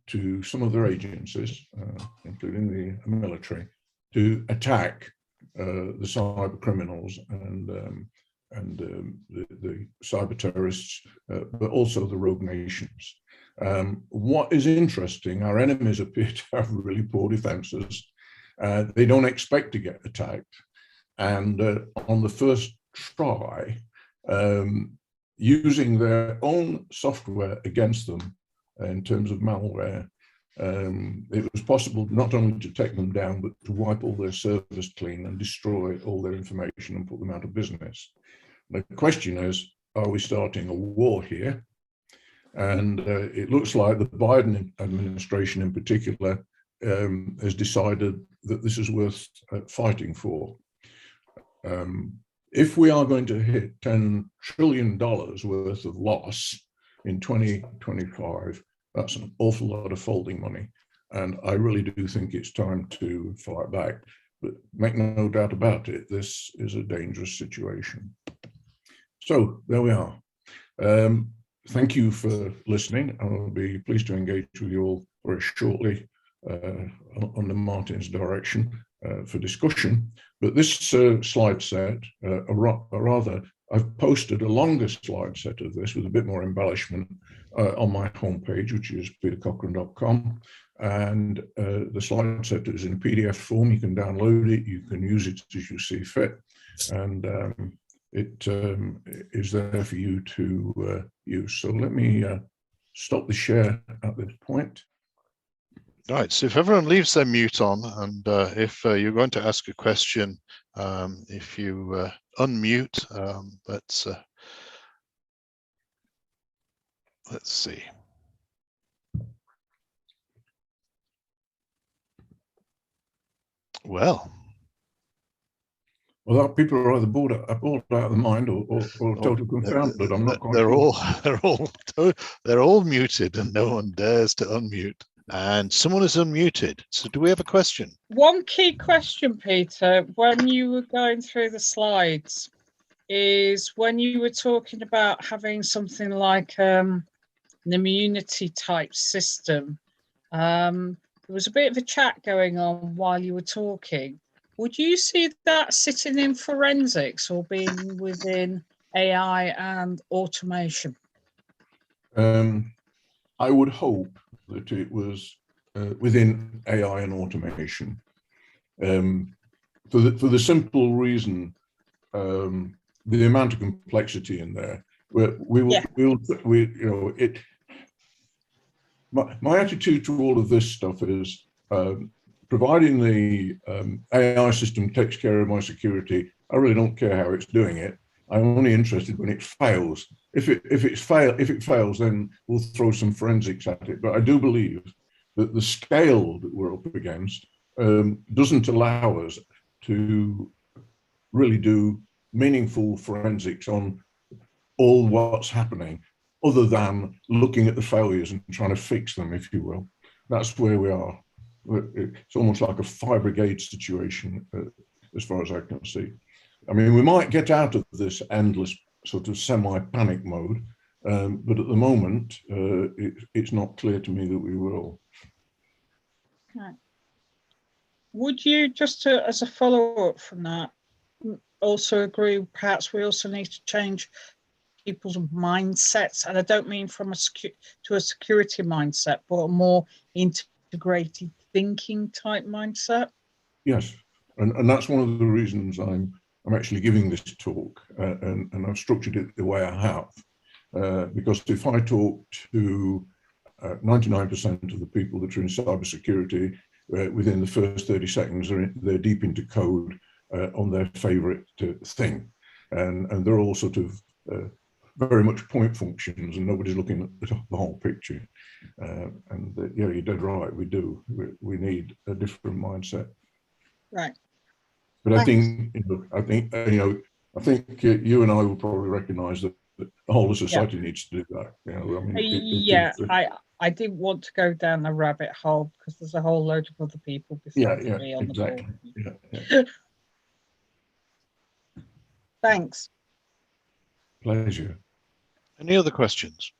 to some of their agencies, including the military, to attack the cyber criminals and the cyber terrorists, but also the rogue nations. What is interesting, our enemies appear to have really poor defenses. They don't expect to get attacked. And on the first try, using their own software against them in terms of malware, it was possible not only to take them down, but to wipe all their servers clean and destroy all their information and put them out of business. The question is, are we starting a war here? And it looks like the Biden administration in particular has decided that this is worth fighting for. If we are going to hit $10 trillion worth of loss in 2025, that's an awful lot of folding money. And I really do think it's time to fight back. But make no doubt about it, this is a dangerous situation. So there we are. Thank you for listening. I will be pleased to engage with you all very shortly under Martin's direction for discussion. But this slide set, or rather, I've posted a longer slide set of this with a bit more embellishment on my homepage, which is petercochrane.com. And the slide set is in a PDF form. You can download it. You can use it as you see fit. And it is there for you to use. So let me stop the share at this point. Right, so if everyone leaves their mute on, and if you're going to ask a question, if you unmute, let's see. Well, People are either bored out of the mind or totally confounded. I'm not quite sure. They're all muted, and no one dares to unmute. And someone is unmuted. So do we have a question? One key question, Peter, when you were going through the slides, is when you were talking about having something like an immunity type system, there was a bit of a chat going on while you were talking. Would you see that sitting in forensics or being within AI and automation? I would hope that it was within AI and automation, for the simple reason, the amount of complexity in there. My attitude to all of this stuff is, providing the AI system takes care of my security, I really don't care how it's doing it. I'm only interested when it fails. If it fails, then we'll throw some forensics at it. But I do believe that the scale that we're up against doesn't allow us to really do meaningful forensics on all what's happening, other than looking at the failures and trying to fix them, if you will. That's where we are. It's almost like a fire brigade situation, as far as I can see. I mean, we might get out of this endless sort of semi-panic mode, but at the moment, it's not clear to me that we will. Right. Would you, just as a follow-up from that, also agree perhaps we also need to change people's mindsets? And I don't mean from a security mindset, but a more integrated thinking type mindset? Yes, and that's one of the reasons I'm actually giving this talk, and I've structured it the way I have, because if I talk to 99% of the people that are in cybersecurity, within the first 30 seconds, they're deep into code on their favorite thing, and they're all sort of very much point functions, and nobody's looking at the whole picture. Yeah, you're dead right. We do. We need a different mindset. Right. But Thanks. I think you and I will probably recognise that the whole of society needs to do that. You know, I mean, I didn't want to go down the rabbit hole because there's a whole load of other people besides me on exactly. the board. Thanks. Pleasure. Any other questions?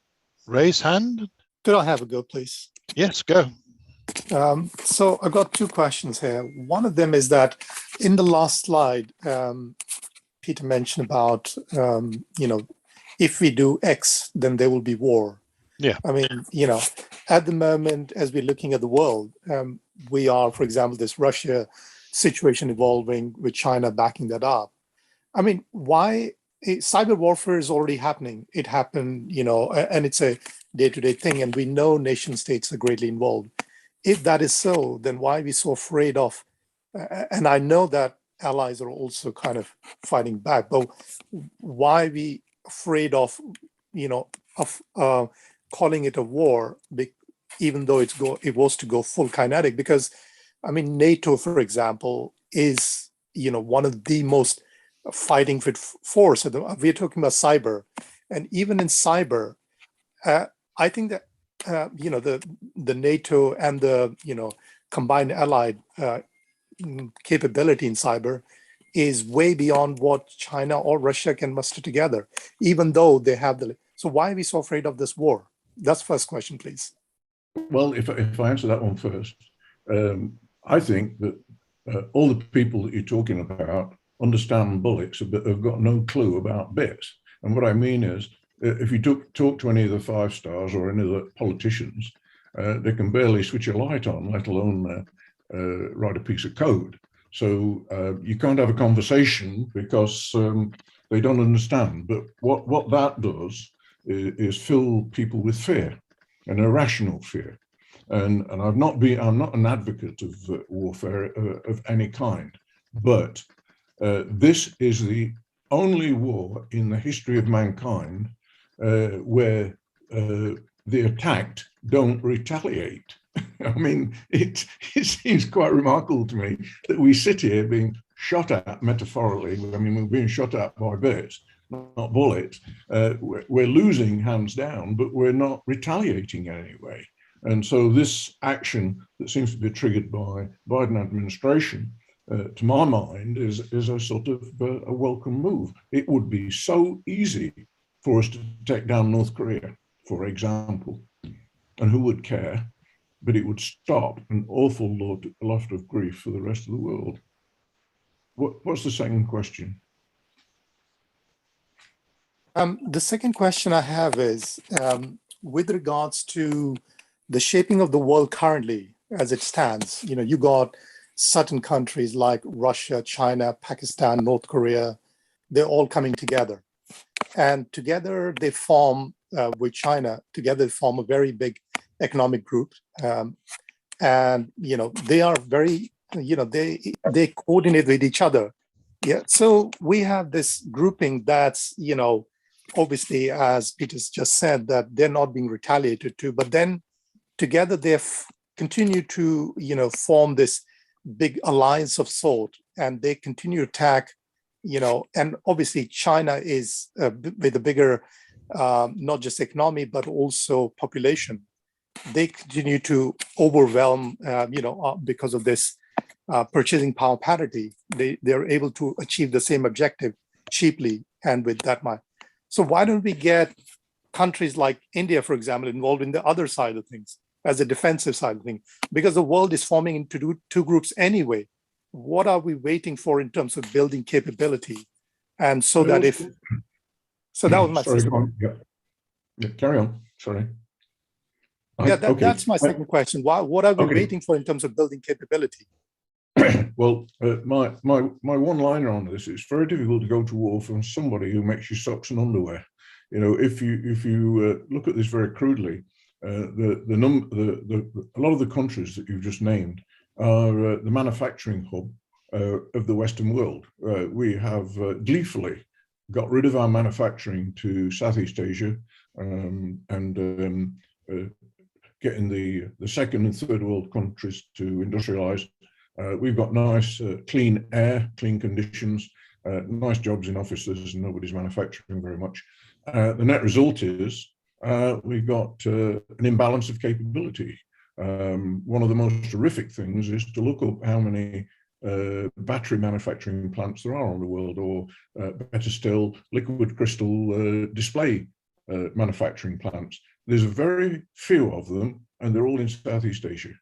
Raise hand. Could I have a go, please? Yes, go. So I've got two questions here. One of them is that in the last slide, Peter mentioned about, if we do X, then there will be war. Yeah. I mean, at the moment, as we're looking at the world, we are, for example, this Russia situation evolving with China backing that up. I mean, why? Cyber warfare is already happening. It happened, and it's a day-to-day thing, and we know nation states are greatly involved. If that is so, then why are we so afraid of, and I know that allies are also kind of fighting back, but why are we afraid of, calling it a war, even though it was to go full kinetic? Because, I mean, NATO, for example, is, one of the most fighting fit force. We're talking about cyber, and even in cyber, I think that the NATO and the combined allied capability in cyber is way beyond what China or Russia can muster together, even though they have the. So why are we so afraid of this war? That's the first question, please. Well, if I answer that one first, I think that all the people that you're talking about understand bullets, but have got no clue about bits. And what I mean is, if you talk to any of the 5 stars or any of the politicians, they can barely switch a light on, let alone write a piece of code. So you can't have a conversation because they don't understand. But what that does is fill people with fear, an irrational fear. And I'm not an advocate of warfare of any kind, but this is the only war in the history of mankind where the attacked don't retaliate. I mean, it seems quite remarkable to me that we sit here being shot at metaphorically. I mean, we're being shot at by birds, not bullets. We're losing hands down, but we're not retaliating anyway. And so this action that seems to be triggered by Biden administration, to my mind, is a sort of a welcome move. It would be so easy for us to take down North Korea, for example, and who would care? But it would stop an awful lot of grief for the rest of the world. What's the second question? The second question I have is, with regards to the shaping of the world currently as it stands, you got certain countries like Russia, China, Pakistan, North Korea, they're all coming together. And together they form, with China, together they form a very big economic group. And, they are very, they coordinate with each other. Yeah. So we have this grouping that's, obviously, as Peter's just said, that they're not being retaliated to, but then together they've continued to, form this big alliance of sort, and they continue to attack, and obviously China is with a bigger, not just economy, but also population. They continue to overwhelm, because of this purchasing power parity. They're able to achieve the same objective cheaply and with that much. So why don't we get countries like India, for example, involved in the other side of things, as a defensive side of things? Because the world is forming into two groups anyway. What are we waiting for in terms of building capability? And so that that was my first one. Yeah, carry on. Sorry. That's my second question. What are we waiting for in terms of building capability? Well, my one-liner on this: it's very difficult to go to war from somebody who makes you socks and underwear. If you look at this very crudely, a lot of the countries that you've just named are the manufacturing hub of the Western world. We have gleefully got rid of our manufacturing to Southeast Asia, getting the second and third world countries to industrialize. We've got nice clean air, clean conditions, nice jobs in offices, and nobody's manufacturing very much. The net result is we've got an imbalance of capability. One of the most horrific things is to look up how many battery manufacturing plants there are in the world, or better still, liquid crystal display manufacturing plants. There's very few of them, and they're all in Southeast Asia.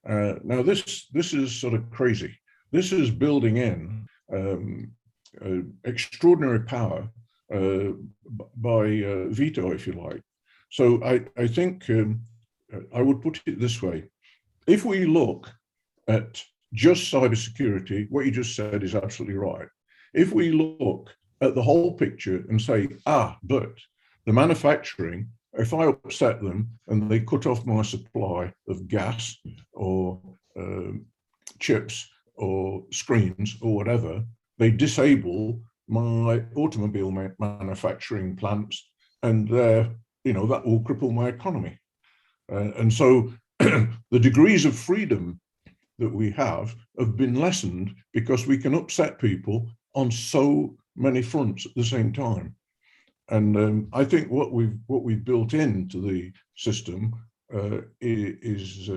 Now, this is sort of crazy. This is building in extraordinary power by veto, if you like. So I think I would put it this way. If we look at just cybersecurity, what you just said is absolutely right. If we look at the whole picture and say, but the manufacturing, if I upset them and they cut off my supply of gas or chips or screens or whatever, they disable my automobile manufacturing plants, and that will cripple my economy. And so the degrees of freedom that we have been lessened because we can upset people on so many fronts at the same time. And I think what we've built into the system is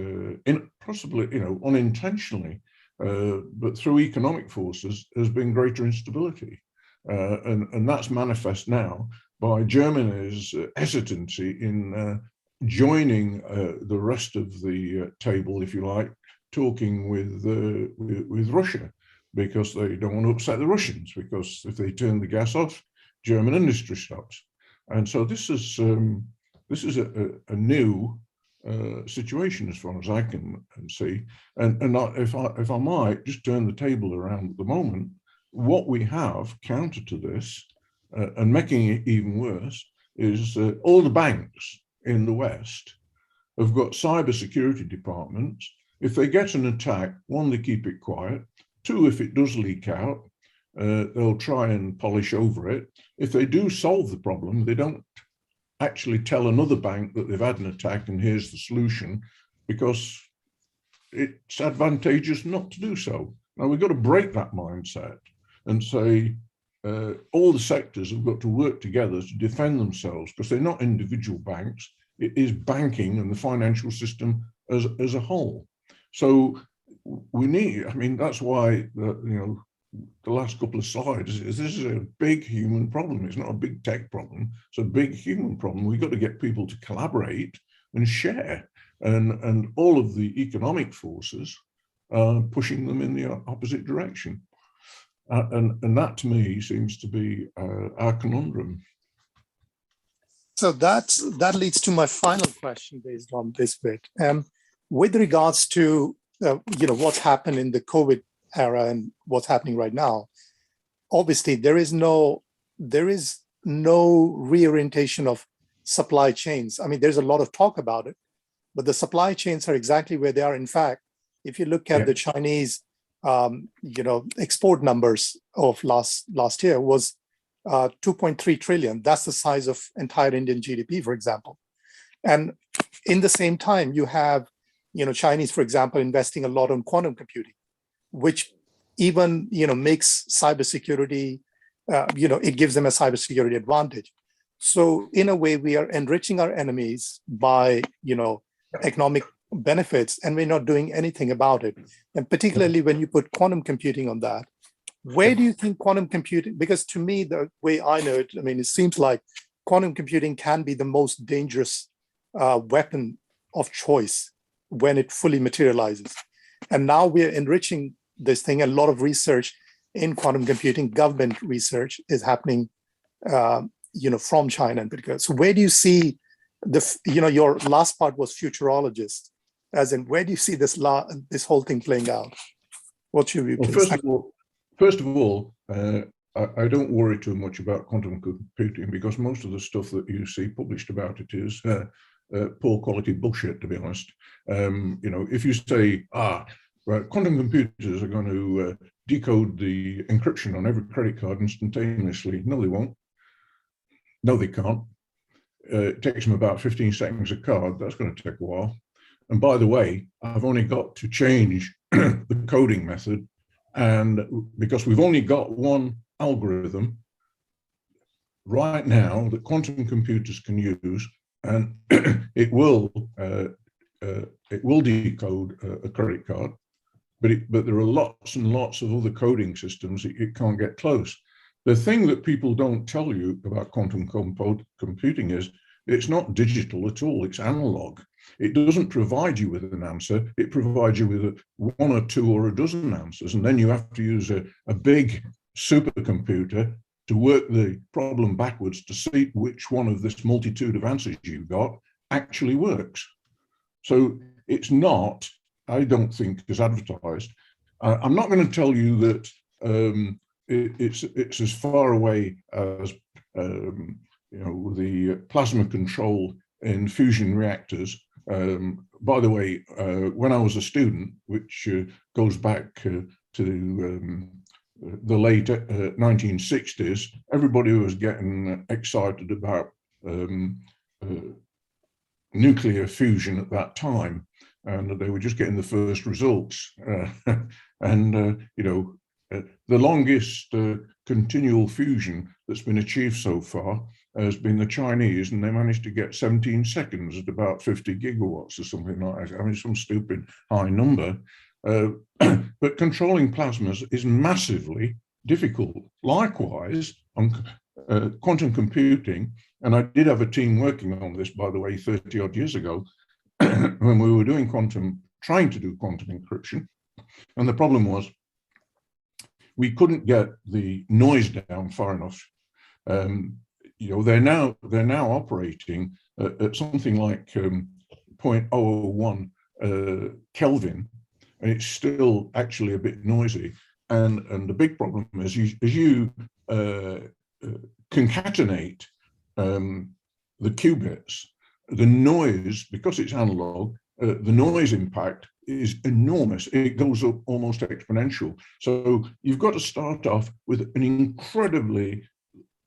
possibly unintentionally, but through economic forces, has been greater instability, and that's manifest now by Germany's hesitancy in joining the rest of the table, if you like, talking with Russia, because they don't want to upset the Russians, because if they turn the gas off, German industry stops. And so this is a new situation as far as I can see. And if I might just turn the table around at the moment, what we have counter to this, and making it even worse, is all the banks in the West have got cybersecurity departments. If they get an attack, one, they keep it quiet. Two, if it does leak out, they'll try and polish over it. If they do solve the problem, they don't actually tell another bank that they've had an attack and here's the solution, because it's advantageous not to do so. Now, we've got to break that mindset and say all the sectors have got to work together to defend themselves, because they're not individual banks. It is banking and the financial system as a whole. So we need, that's why the last couple of slides is this is a big human problem. It's not a big tech problem. It's a big human problem. We've got to get people to collaborate and share, and all of the economic forces are pushing them in the opposite direction. And that to me seems to be our conundrum. So that leads to my final question based on this bit. With regards to what's happened in the COVID era and what's happening right now, obviously there is no reorientation of supply chains. There's a lot of talk about it, but the supply chains are exactly where they are. In fact, if you look at the Chinese export numbers of last year was 2.3 trillion. That's the size of entire Indian GDP, for example. And in the same time, you have Chinese, for example, investing a lot on quantum computing, which even makes cybersecurity, it gives them a cybersecurity advantage. So in a way, we are enriching our enemies by economic benefits, and we're not doing anything about it. And particularly when you put quantum computing on that, where do you think quantum computing, because to me, the way I know it, it seems like quantum computing can be the most dangerous weapon of choice when it fully materializes. And now we're enriching this thing. A lot of research in quantum computing, government research is happening, from China in particular. So where do you see your last part was futurologist, as in where do you see this whole thing playing out? What should we? Well, first of all, I don't worry too much about quantum computing, because most of the stuff that you see published about it is poor quality bullshit, to be honest. If you say, quantum computers are going to decode the encryption on every credit card instantaneously. No, they won't. No, they can't. It takes them about 15 seconds a card. That's going to take a while. And by the way, I've only got to change the coding method. And because we've only got one algorithm right now that quantum computers can use, and it will decode a credit card, but there are lots and lots of other coding systems that it can't get close. The thing that people don't tell you about quantum computing is it's not digital at all, it's analog. It doesn't provide you with an answer, it provides you with one or two or a dozen answers, and then you have to use a big supercomputer to work the problem backwards to see which one of this multitude of answers you've got actually works. So it's not, I don't think, as advertised. I'm not going to tell you that it's as far away as the plasma control in fusion reactors. By the way, when I was a student, which goes back to the late 1960s, everybody was getting excited about nuclear fusion at that time, and they were just getting the first results. The longest continual fusion that's been achieved so far has been the Chinese, and they managed to get 17 seconds at about 50 gigawatts or something like that. I mean, some stupid high number. But controlling plasmas is massively difficult. Likewise, on quantum computing, and I did have a team working on this, by the way, 30 odd years ago, when we were doing trying to do quantum encryption. And the problem was we couldn't get the noise down far enough. They're now operating at something like 0.001 Kelvin, and it's still actually a bit noisy. And the big problem is as you concatenate the qubits, the noise, because it's analog, the noise impact is enormous. It goes up almost exponential. So you've got to start off with an incredibly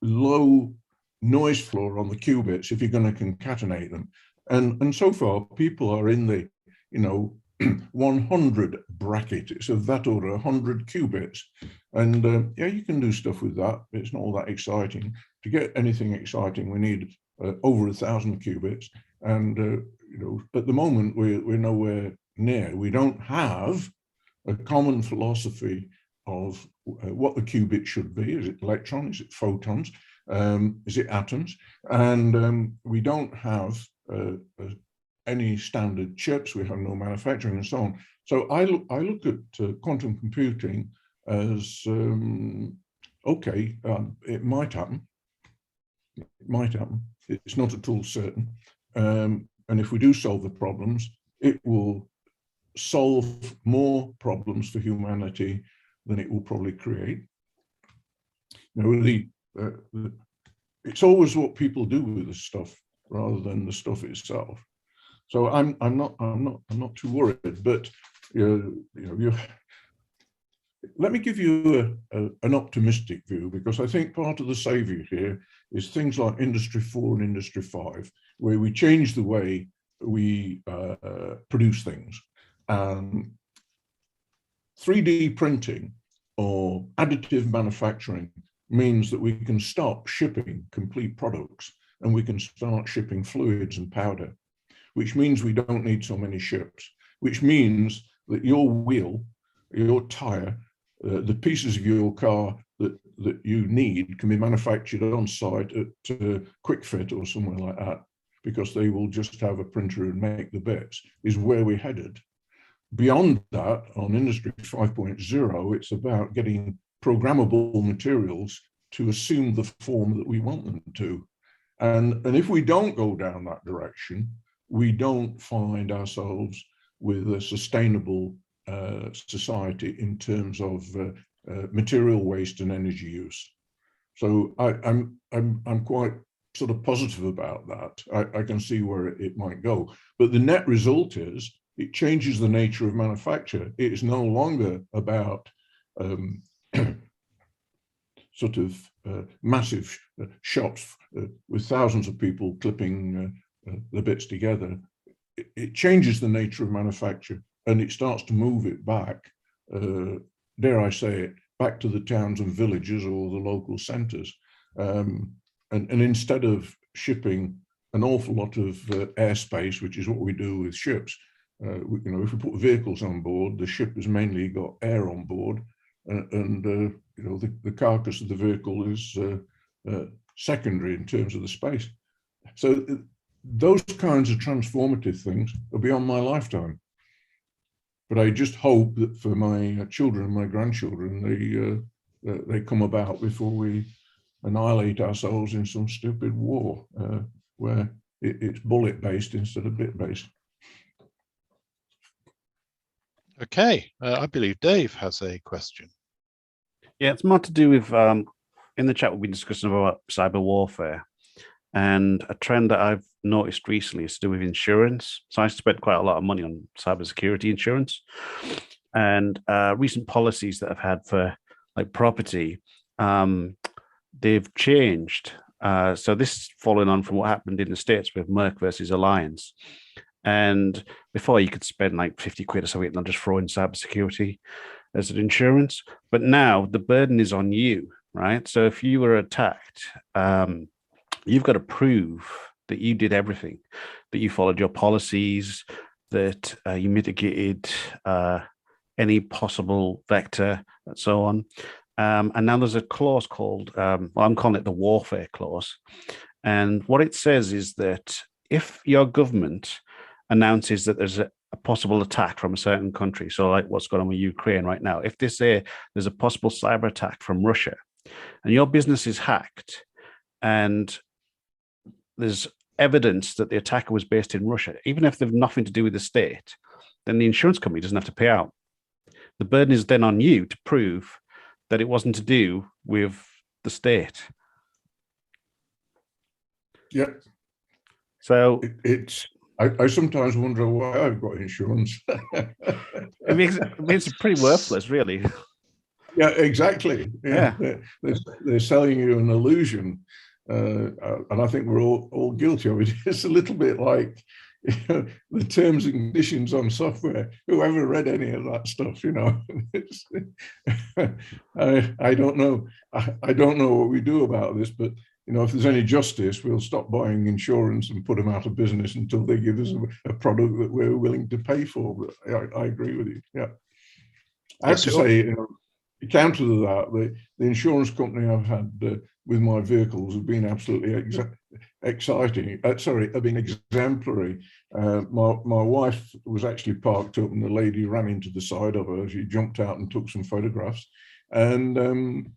low noise floor on the qubits if you're going to concatenate them. And so far, people are in the 100 bracket. It's of that order, 100 qubits. And yeah, you can do stuff with that. It's not all that exciting. To get anything exciting, we need over 1,000 qubits. And at the moment, we're nowhere near. We don't have a common philosophy of what the qubit should be. Is it electrons? Is it photons? Is it atoms? And we don't have any standard chips. We have no manufacturing and so on. So I look at quantum computing as okay. It might happen. It might happen. It's not at all certain. And if we do solve the problems, it will solve more problems for humanity than it will probably create. It's always what people do with the stuff rather than the stuff itself. So I'm not too worried. But let me give you an optimistic view, because I think part of the savior here is things like Industry 4 and Industry 5, where we change the way we produce things. 3D printing or additive manufacturing means that we can stop shipping complete products and we can start shipping fluids and powder, which means we don't need so many ships, which means that your wheel, your tire, the pieces of your car that you need can be manufactured on site at Quick Fit or somewhere like that, because they will just have a printer and make the bits, is where we're headed. Beyond that, on Industry 5.0, it's about getting programmable materials to assume the form that we want them to. And if we don't go down that direction, we don't find ourselves with a sustainable society in terms of material waste and energy use. So I'm quite sort of positive about that. I can see where it might go. But the net result is it changes the nature of manufacture. It is no longer about sort of massive shops with thousands of people clipping the bits together, it changes the nature of manufacture, and it starts to move it back, dare I say it, back to the towns and villages or the local centres. And instead of shipping an awful lot of airspace, which is what we do with ships, if we put vehicles on board, the ship has mainly got air on board, and the carcass of the vehicle is secondary in terms of the space. So those kinds of transformative things are beyond my lifetime. But I just hope that for my children and my grandchildren, they come about before we annihilate ourselves in some stupid war where it's bullet-based instead of bit-based. Okay, I believe Dave has a question. Yeah, it's more to do with, in the chat we've been discussing about cyber warfare, and a trend that I've noticed recently is to do with insurance. So I spent quite a lot of money on cybersecurity insurance, and recent policies that I've had for like property, they've changed. So this is following on from what happened in the States with Merck versus Alliance. And before you could spend like 50 quid or something and just throw in cybersecurity as an insurance. But now the burden is on you, right? So if you were attacked, you've got to prove that you did everything, that you followed your policies, that you mitigated any possible vector and so on. And now there's a clause called, well, I'm calling it the warfare clause. And what it says is that if your government announces that there's a possible attack from a certain country, so like what's going on with Ukraine right now, if they say there's a possible cyber attack from Russia and your business is hacked and there's evidence that the attacker was based in Russia, even if they've nothing to do with the state, then the insurance company doesn't have to pay out. The burden is then on you to prove that it wasn't to do with the state. Yeah. So I sometimes wonder why I've got insurance. it makes it pretty worthless, really. Yeah, exactly. Yeah. They're selling you an illusion. And I think we're all guilty of it. It's a little bit like the terms and conditions on software. Whoever read any of that stuff, I don't know. I don't know what we do about this, but if there's any justice, we'll stop buying insurance and put them out of business until they give us a product that we're willing to pay for. But I agree with you. Yeah, I have to say, counter to that, the insurance company I've had with my vehicles have been absolutely exciting. Have been exemplary. My wife was actually parked up, and the lady ran into the side of her. She jumped out and took some photographs, and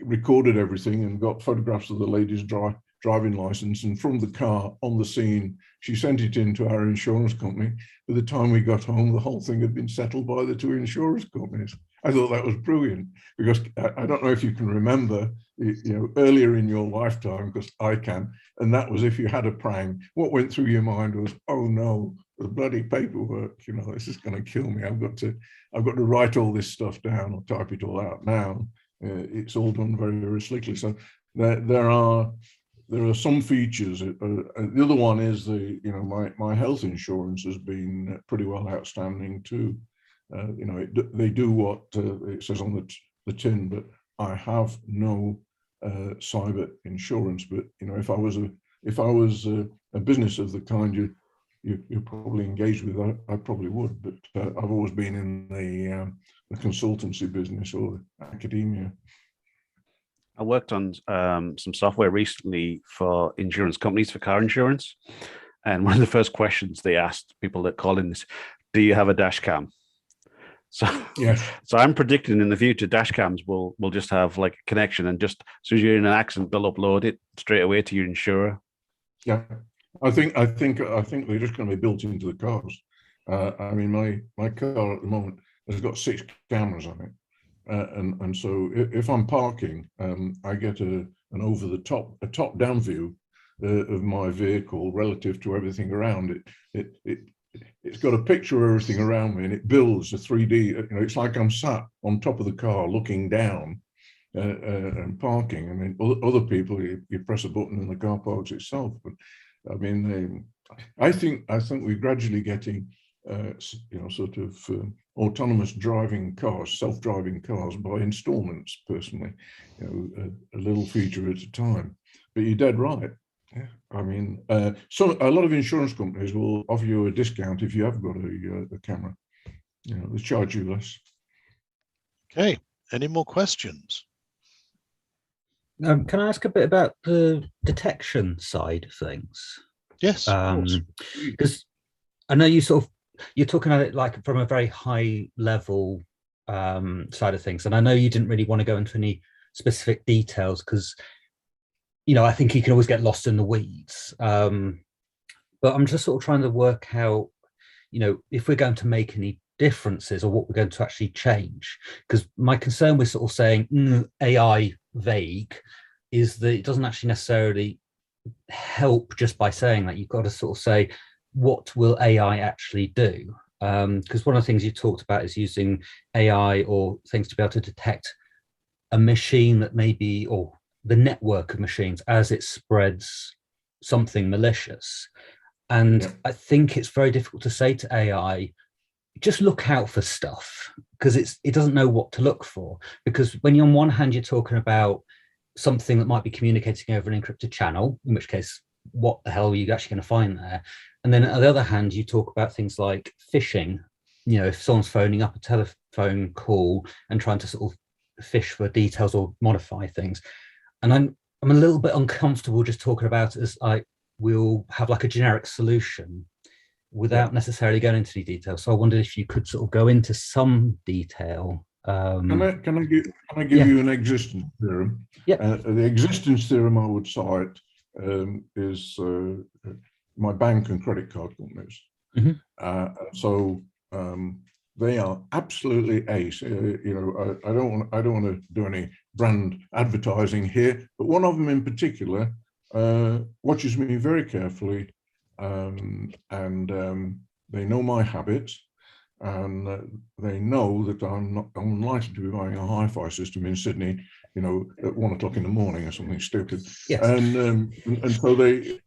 recorded everything, and got photographs of the lady's driving license. And from the car on the scene, she sent it in to our insurance company. By the time we got home, the whole thing had been settled by the two insurance companies. I thought that was brilliant, because I don't know if you can remember, earlier in your lifetime, because I can, and that was if you had a prang, what went through your mind was, oh no, the bloody paperwork, this is going to kill me. I've got to write all this stuff down or type it all out. Now it's all done very, very slickly. So there are some features. The other one is my health insurance has been pretty well outstanding too. They do what it says on the tin, but I have no cyber insurance. But if I was a business of the kind you probably engaged with, I probably would. But I've always been in the consultancy business or academia. I worked on some software recently for insurance companies, for car insurance. And one of the first questions they asked people that call in is, do you have a dash cam? So, yeah. So I'm predicting in the future dash cams will just have like a connection, and just as soon as you're in an accident, they'll upload it straight away to your insurer. Yeah, I think they're just going to be built into the cars. I mean, my car at the moment has got 6 cameras on it, and so if I'm parking, I get an top-down view of my vehicle relative to everything around it. it's got a picture of everything around me, and it builds a 3D. You know, it's like I'm sat on top of the car looking down and parking. I mean, other people, you press a button and the car parks itself. But I mean, I think we're gradually getting, you know, sort of autonomous driving cars, self-driving cars by installments. Personally, you know, a little feature at a time. But you're dead right. Yeah, I mean, so a lot of insurance companies will offer you a discount if you have got a camera. You know, they charge you less. Okay. Any more questions? Can I ask a bit about the detection side of things? Yes, of course. Because I know you're talking about it like from a very high level side of things, and I know you didn't really want to go into any specific details because, you know, I think you can always get lost in the weeds. But I'm just sort of trying to work out, you know, if we're going to make any differences or what we're going to actually change. Because my concern with sort of saying AI vague is that it doesn't actually necessarily help just by saying that. You've got to sort of say, what will AI actually do? Because one of the things you talked about is using AI or things to be able to detect a machine that maybe, or the network of machines as it spreads something malicious. And I think it's very difficult to say to AI, just look out for stuff, because it doesn't know what to look for. Because when you're on one hand, you're talking about something that might be communicating over an encrypted channel, in which case, what the hell are you actually going to find there? And then on the other hand, you talk about things like phishing. You know, if someone's phoning up a telephone call and trying to sort of fish for details or modify things. And I'm a little bit uncomfortable just talking about it as like, we'll have like a generic solution without necessarily going into the details. So I wondered if you could sort of go into some detail. Can I give you an existence theorem? Yeah. The existence theorem I would cite is my bank and credit card companies. So they are absolutely ace. You know, I don't want to do any brand advertising here, but one of them in particular watches me very carefully, and they know my habits, and they know that I'm unlikely to be buying a hi-fi system in Sydney, you know, at 1 o'clock in the morning or something stupid. Yes. And so they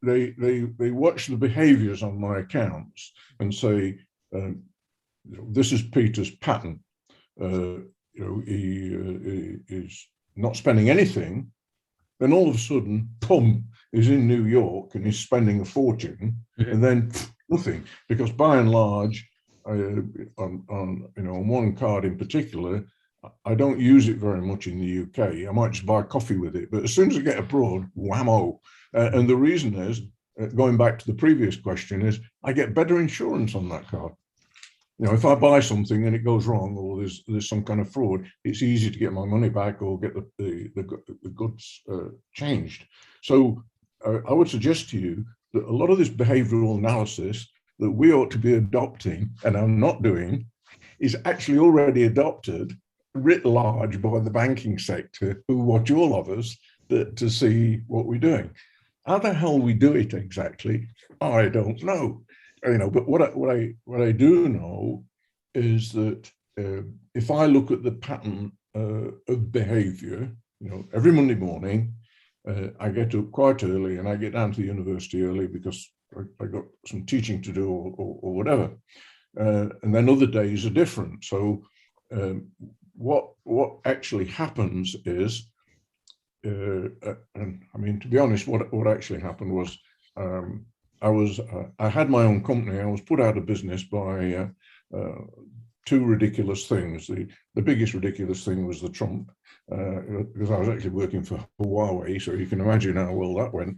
watch the behaviours on my accounts and say, this is Peter's pattern. You know, he is not spending anything. Then all of a sudden, pum, he's in New York and he's spending a fortune, and then nothing. Because by and large, on one card in particular, I don't use it very much in the UK. I might just buy coffee with it, but as soon as I get abroad, whammo. And the reason is, going back to the previous question, is I get better insurance on that card. You know, if I buy something and it goes wrong, or there's some kind of fraud, it's easy to get my money back or get the goods changed. So I would suggest to you that a lot of this behavioural analysis that we ought to be adopting, and I'm not doing, is actually already adopted writ large by the banking sector, who watch all of us to see what we're doing. How the hell we do it exactly, I don't know. You know, but what I do know is that if I look at the pattern of behaviour, you know, every Monday morning, I get up quite early and I get down to the university early because I got some teaching to do or whatever. And then other days are different. So what actually happens is, and I mean, to be honest, what actually happened was, I had my own company. I was put out of business by two ridiculous things. The biggest ridiculous thing was the Trump, because I was actually working for Huawei, so you can imagine how well that went.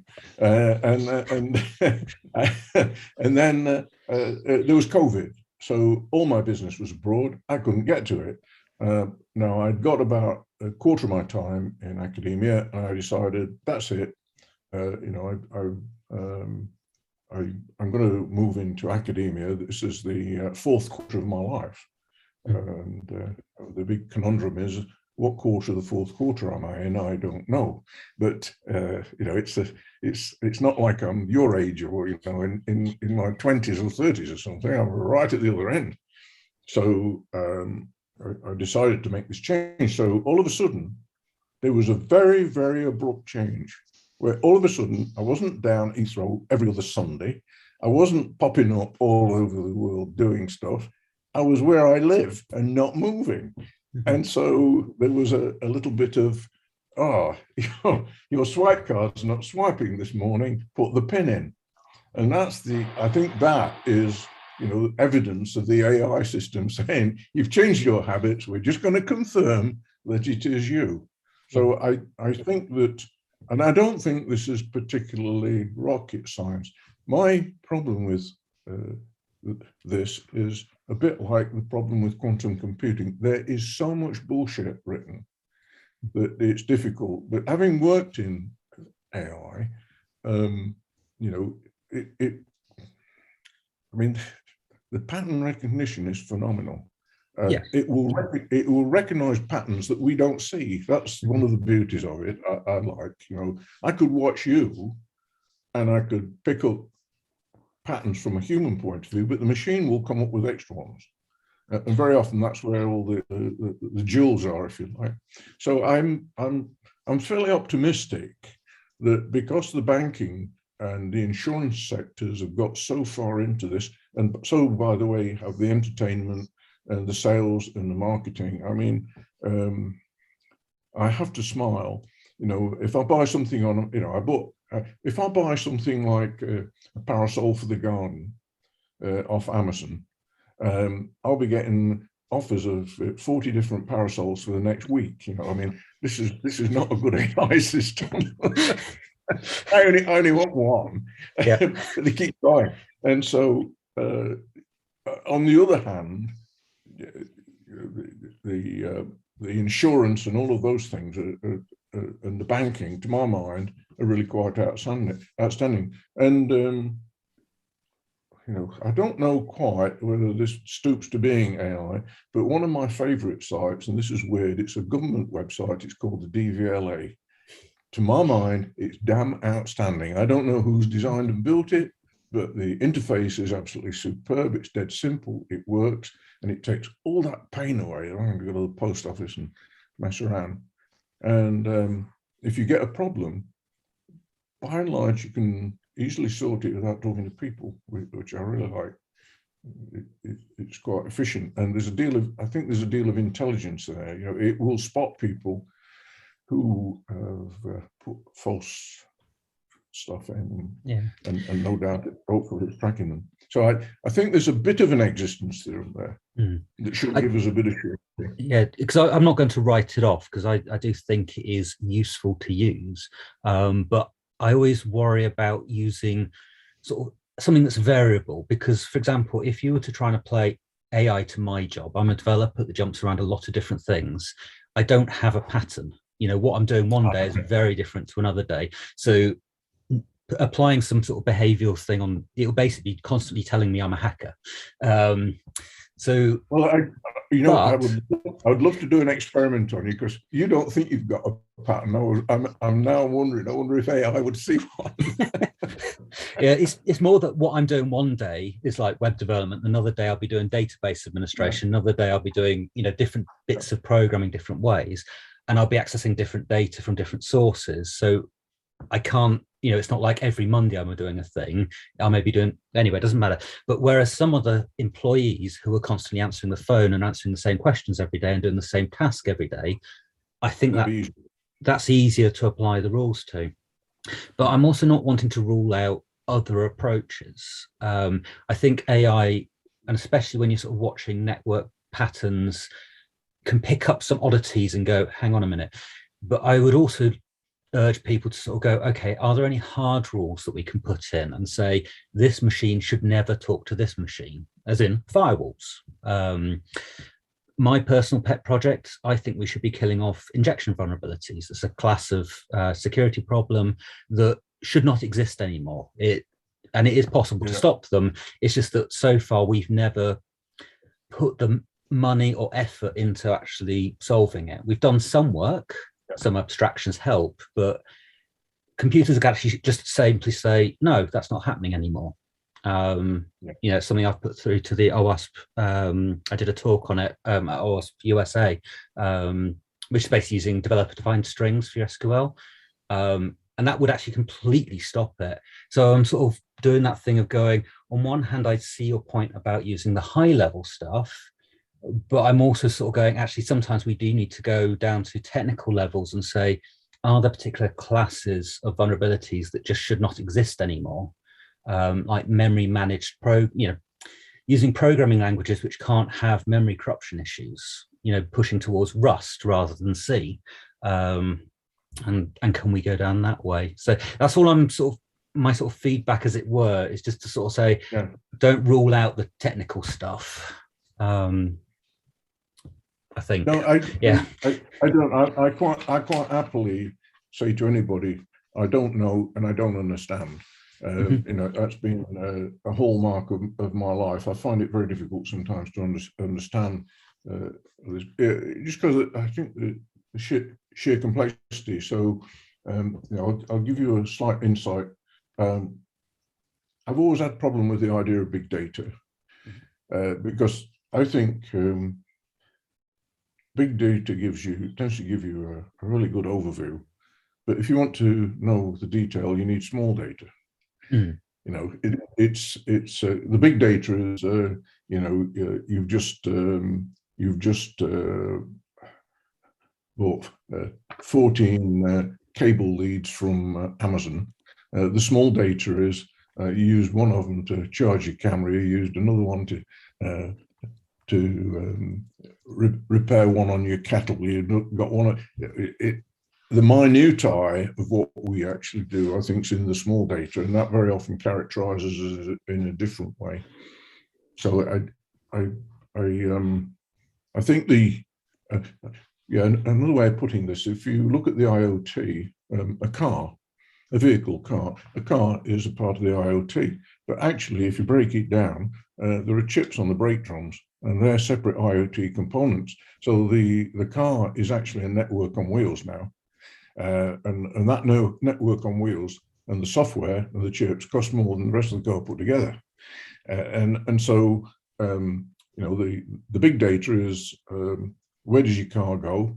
And then there was COVID, so all my business was abroad. I couldn't get to it. Now I'd got about a quarter of my time in academia, and I decided that's it. You know, I'm going to move into academia. This is the fourth quarter of my life. And the big conundrum is, what quarter of the fourth quarter am I in? I don't know. But you know, it's not like I'm your age or, you know, in my 20s or 30s or something. I'm right at the other end. So I decided to make this change. So all of a sudden, there was a very, very abrupt change where all of a sudden I wasn't down Heathrow every other Sunday. I wasn't popping up all over the world doing stuff. I was where I live and not moving. And so there was a little bit of, your swipe card's not swiping this morning, put the pin in. And that's I think that is, you know, evidence of the AI system saying, you've changed your habits, we're just going to confirm that it is you. So I think that, and I don't think this is particularly rocket science. My problem with this is a bit like the problem with quantum computing. There is so much bullshit written that it's difficult. But having worked in AI, you know, I mean, the pattern recognition is phenomenal. Yes. It will recognize patterns that we don't see. That's one of the beauties of it. I like, you know, I could watch you and I could pick up patterns from a human point of view, but the machine will come up with extra ones. And very often that's where all the jewels are, if you like. So I'm fairly optimistic that because the banking and the insurance sectors have got so far into this, and so, by the way, have the entertainment and the sales and the marketing. I mean, I have to smile, you know, if I buy something on, you know, if I buy something like a parasol for the garden off Amazon, I'll be getting offers of 40 different parasols for the next week. You know, I mean, this is not a good AI system. I only want one. Yeah. They keep buying. And so, on the other hand, the insurance and all of those things and the banking, to my mind, are really quite outstanding. And you know, I don't know quite whether this stoops to being AI, but one of my favorite sites, and this is weird, it's a government website, it's called the DVLA. To my mind, it's damn outstanding. I don't know who's designed and built it, but the interface is absolutely superb. It's dead simple, it works, and it takes all that pain away. I don't have to go to the post office and mess around. And if you get a problem, by and large, you can easily sort it without talking to people, which I really like. It's quite efficient, and there's a deal of, I think there's a deal of intelligence there. You know, it will spot people who have put false stuff in, and no doubt, hopefully, it's tracking them. So I think there's a bit of an existence theorem there that should give us a bit of surety. Yeah, because I'm not going to write it off, because I do think it is useful to use, but I always worry about using sort of something that's variable, because, for example, if you were to try and apply AI to my job, I'm a developer that jumps around a lot of different things. I don't have a pattern. You know, what I'm doing one day is very different to another day. So applying some sort of behavioral thing on, it'll basically be constantly telling me I'm a hacker. So, well, I would love to do an experiment on you, because you don't think you've got a pattern. I'm now wondering. I wonder if AI would see one. Yeah, it's more that what I'm doing one day is like web development. Another day I'll be doing database administration. Another day I'll be doing, you know, different bits of programming different ways, and I'll be accessing different data from different sources. So I can't, you know, it's not like every Monday I'm doing a thing. I may be doing, anyway, it doesn't matter. But whereas some of the employees who are constantly answering the phone and answering the same questions every day and doing the same task every day, I think that's easier to apply the rules to. But I'm also not wanting to rule out other approaches. I think AI, and especially when you're sort of watching network patterns, can pick up some oddities and go, hang on a minute. But I would also urge people to sort of go, okay, are there any hard rules that we can put in and say this machine should never talk to this machine, as in firewalls? My personal pet project, I think we should be killing off injection vulnerabilities. It's a class of security problem that should not exist anymore. And it is possible to stop them. It's just that so far we've never put them money or effort into actually solving it. We've done some work, some abstractions help, but computers can actually just simply say, no, that's not happening anymore. You know, something I've put through to the OWASP. I did a talk on it at OWASP USA, which is basically using developer-defined strings for SQL. And that would actually completely stop it. So I'm sort of doing that thing of going, on one hand, I see your point about using the high-level stuff, but I'm also sort of going, actually, sometimes we do need to go down to technical levels and say, are there particular classes of vulnerabilities that just should not exist anymore? Like memory managed using programming languages which can't have memory corruption issues, you know, pushing towards Rust rather than C. And can we go down that way? So that's all I'm sort of, my sort of feedback, as it were, is just to sort of say, don't rule out the technical stuff. I think. No, I quite happily say to anybody, I don't know and I don't understand. You know, that's been a hallmark of my life. I find it very difficult sometimes to understand this, just because I think the sheer complexity. So, you know, I'll give you a slight insight. I've always had a problem with the idea of big data because I think big data tends to give you a really good overview. But if you want to know the detail, you need small data. You know, it's the big data is you know, you've just bought 14 cable leads from Amazon. The small data is you used one of them to charge your camera, you used another one to repair one on your kettle. You got one. The minutiae of what we actually do, I think, is in the small data, and that very often characterizes us in a different way. So I think another way of putting this, if you look at the IoT, a car is a part of the IoT, but actually, if you break it down, there are chips on the brake drums, and they're separate IoT components. So the car is actually a network on wheels now. And that network on wheels and the software and the chips cost more than the rest of the car put together. And so, you know, the big data is where does your car go?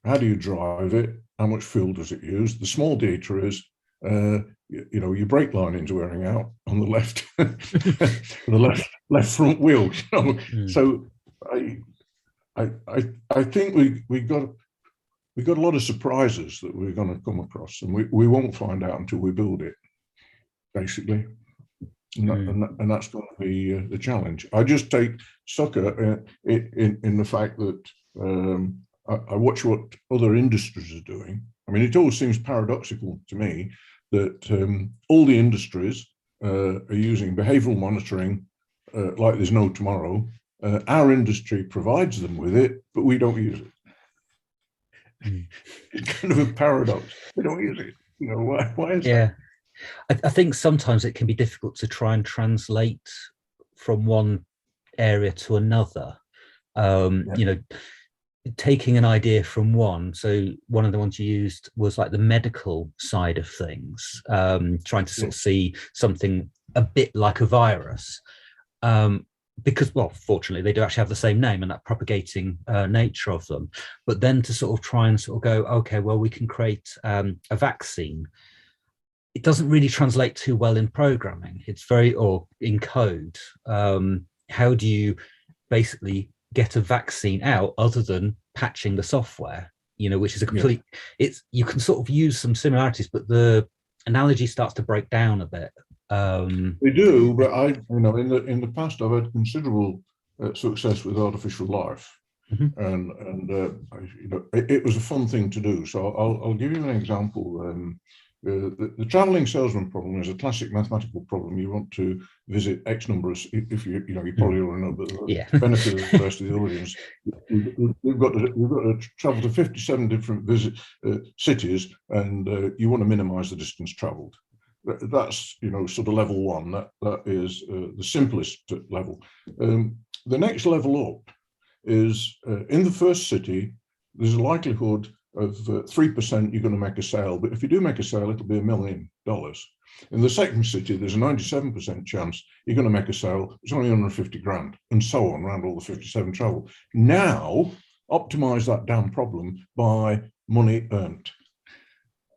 How do you drive it? How much fuel does it use? The small data is, you know, your brake lining's wearing out on the left, the left front wheel. You know? So I think we got a lot of surprises that we're going to come across, and we won't find out until we build it, basically. And that's going to be the challenge. I just take succor in the fact that I watch what other industries are doing. I mean, it always seems paradoxical to me that all the industries are using behavioural monitoring like there's no tomorrow. Our industry provides them with it, but we don't use it. It's kind of a paradox. We don't use it. You know, why is that? I think sometimes it can be difficult to try and translate from one area to another. You know, taking an idea from one. So one of the ones you used was like the medical side of things, trying to sort of see something a bit like a virus. Because, well, fortunately, they do actually have the same name and that propagating nature of them. But then to sort of try and sort of go, okay, well, we can create a vaccine. It doesn't really translate too well in programming. It's or in code. How do you basically get a vaccine out other than patching the software? You know, which is a complete. You can sort of use some similarities, but the analogy starts to break down a bit. We do, but you know, in the past, I've had considerable success with artificial life, and you know, it was a fun thing to do. So I'll give you an example. The traveling salesman problem is a classic mathematical problem. You want to visit X number of, if you know, you probably already know, but the benefit of the rest of the audience, we've got to travel to 57 different cities, and you want to minimize the distance traveled. That's, you know, sort of level one. That is the simplest level. The next level up is in the first city, there's a likelihood of 3% you're going to make a sale, but if you do make a sale, it'll be $1 million. In the second city, there's a 97% chance you're going to make a sale. It's only 150 grand, and so on around all the 57 travel. Now, optimize that damn problem by money earned.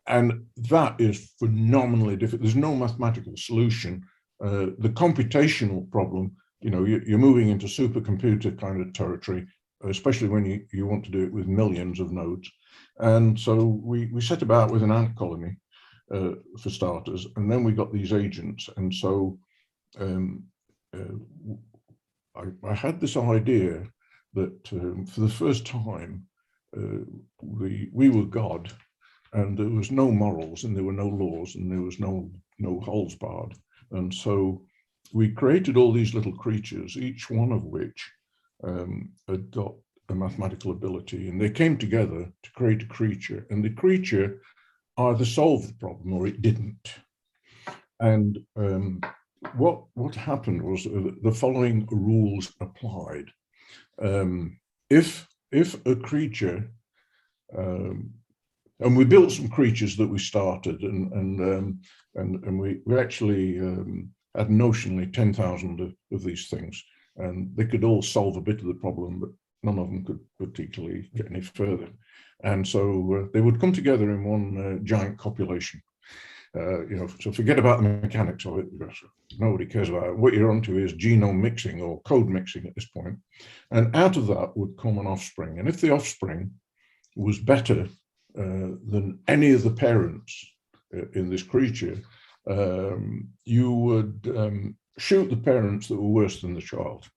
And that is phenomenally difficult. There's no mathematical solution. The computational problem, you know, you're moving into supercomputer kind of territory, especially when you want to do it with millions of nodes. And so we set about with an ant colony for starters, and then we got these agents. And so I had this idea that for the first time, we were God, and there was no morals, and there were no laws, and there was no holds barred. And so we created all these little creatures, each one of which had got a mathematical ability, and they came together to create a creature, and the creature either solved the problem or it didn't. And what happened was the following rules applied. If a creature, and we built some creatures that we started, and we actually had notionally 10,000 of these things, and they could all solve a bit of the problem, but none of them could particularly get any further. And so they would come together in one giant copulation. You know, so forget about the mechanics of it, because nobody cares about it. What you're onto is genome mixing or code mixing at this point. And out of that would come an offspring. And if the offspring was better than any of the parents in this creature, you would shoot the parents that were worse than the child.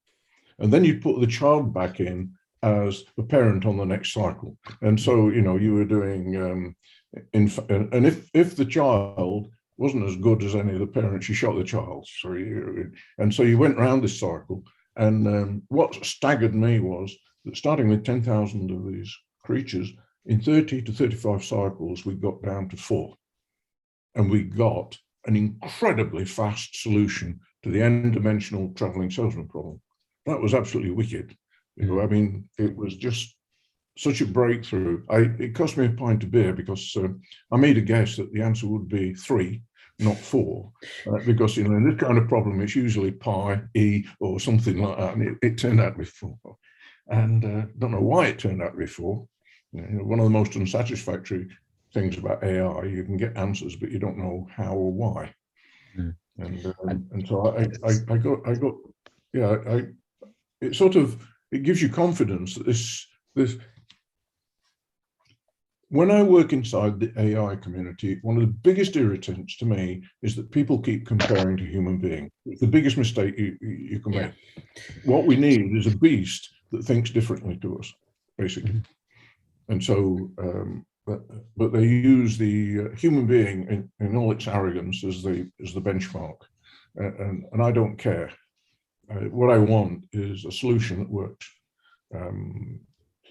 And then you'd put the child back in as a parent on the next cycle. And so, you know, you were doing, and if the child wasn't as good as any of the parents, you shot the child. So you went around this cycle. And what staggered me was that starting with 10,000 of these creatures, in 30 to 35 cycles, we got down to 4. And we got an incredibly fast solution to the n-dimensional traveling salesman problem. That was absolutely wicked. You know, I mean, it was just such a breakthrough. It cost me a pint of beer because I made a guess that the answer would be 3, not 4, because, you know, in this kind of problem, it's usually pi, e, or something like that, and it turned out to be 4. And don't know why it turned out to be 4. You know, one of the most unsatisfactory things about AI, you can get answers, but you don't know how or why. And so I got, yeah, it sort of, it gives you confidence that this, when I work inside the AI community, one of the biggest irritants to me is that people keep comparing to human beings. It's the biggest mistake you can make. What we need is a beast that thinks differently to us, basically. And so, but they use the human being in all its arrogance as the benchmark, and I don't care. What I want is a solution that works.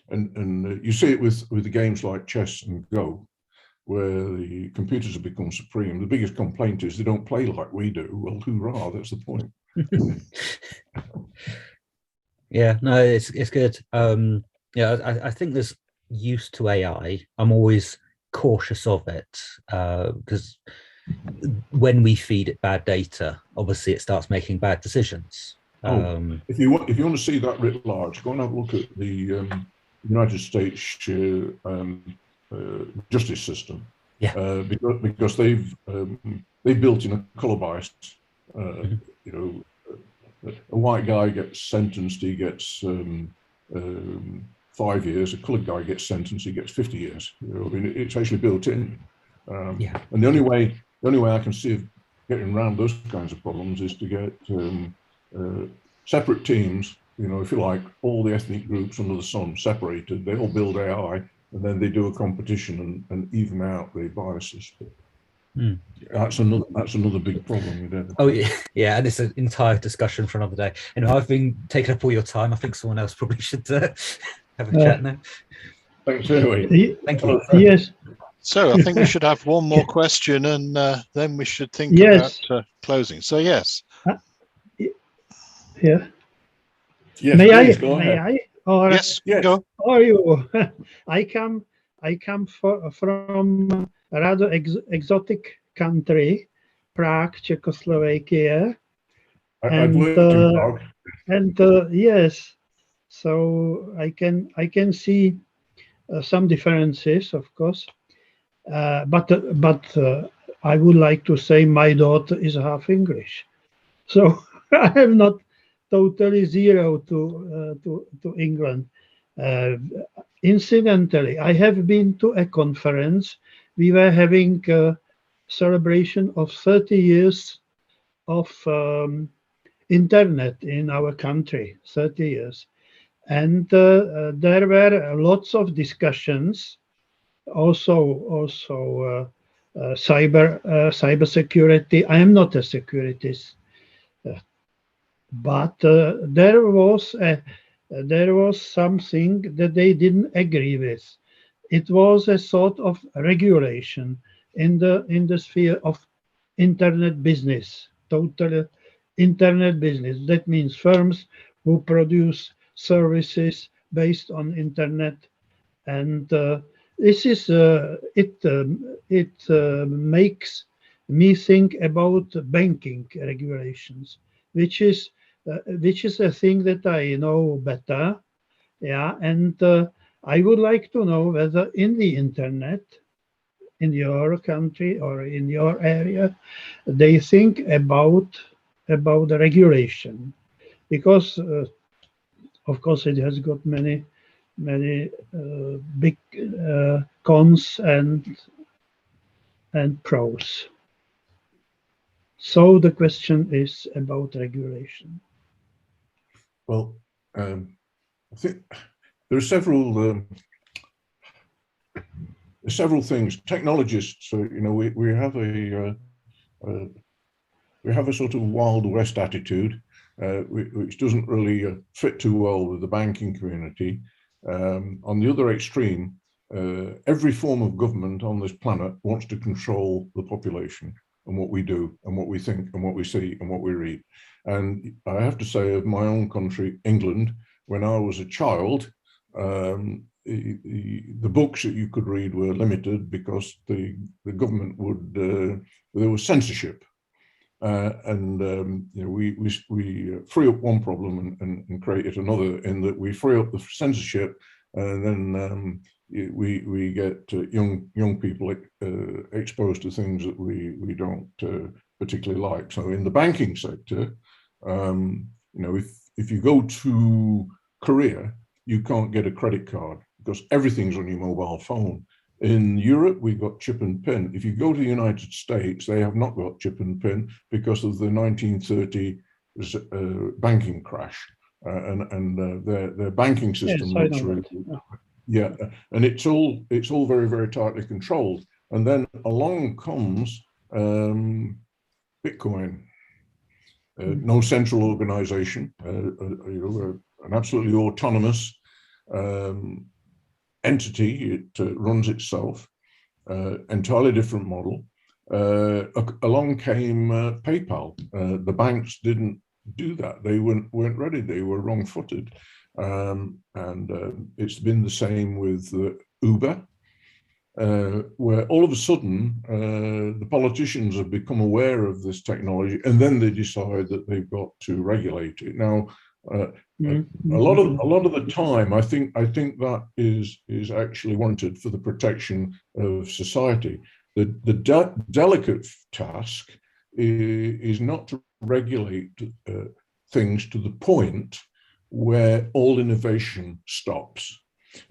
And you see it with the games like chess and Go, where the computers have become supreme. The biggest complaint is they don't play like we do. Well, hoorah, that's the point. Yeah, no, it's good. Yeah, I think there's use to AI. I'm always cautious of it because when we feed it bad data, obviously it starts making bad decisions. If you want to see that writ large, go and have a look at the United States justice system. Yeah. Because they've built in a color bias. You know, a white guy gets sentenced, he gets 5 years. A colored guy gets sentenced, he gets 50 years. You know, I mean, it's actually built in. Yeah. And the only way I can see of getting around those kinds of problems is to get separate teams, you know, if you like, all the ethnic groups under the sun separated. They all build AI, and then they do a competition and even out the biases. That's another big problem. Oh yeah, and it's an entire discussion for another day. And I've been taking up all your time. I think someone else probably should have a chat now. Thanks anyway. Thank you. Yes. So I think we should have one more question, and then we should think about closing. So yes. Yeah. Yes, may please, I? Or Yes, Yes. go. how are you? I come from a rather exotic country, Prague, Czechoslovakia, I've worked in Prague. and yes, so I can see some differences, of course, but I would like to say my daughter is half English, so I am not totally zero to England. Uh, Incidentally, I have been to a conference. We were having a celebration of 30 years of internet in our country, 30 years. And there were lots of discussions, also cyber security. I am not a security, but there was something that they didn't agree with. It was a sort of regulation in the sphere of internet business, total internet business. That means firms who produce services based on internet, and this is it makes me think about banking regulations, which is a thing that I know better. Yeah, and I would like to know whether in the internet, in your country or in your area, they think about the regulation, because of course it has got many big cons and pros. So the question is about regulation. Well, I think there are several things. Technologists, we have a sort of Wild West attitude, which doesn't really fit too well with the banking community. On the other extreme, every form of government on this planet wants to control the population and what we do and what we think and what we see and what we read. And I have to say, of my own country, England, when I was a child, the books that you could read were limited because the government would, there was censorship. We free up one problem and create another, in that we free up the censorship, and then we get young people exposed to things that we don't particularly like. So in the banking sector, if you go to Korea, you can't get a credit card because everything's on your mobile phone. In Europe, we've got chip and pin. If you go to the United States, they have not got chip and pin because of the 1930 banking crash, and their banking system looks really good. Yeah, and it's all very, very tightly controlled. And then along comes Bitcoin. No central organization, an absolutely autonomous entity. It runs itself, entirely different model. Along came PayPal. The banks didn't do that. They weren't ready. They were wrong-footed. It's been the same with Uber, where all of a sudden the politicians have become aware of this technology, and then they decide that they've got to regulate it. Now, a lot of the time, I think that is actually wanted for the protection of society. The delicate task is not to regulate things to the point where all innovation stops.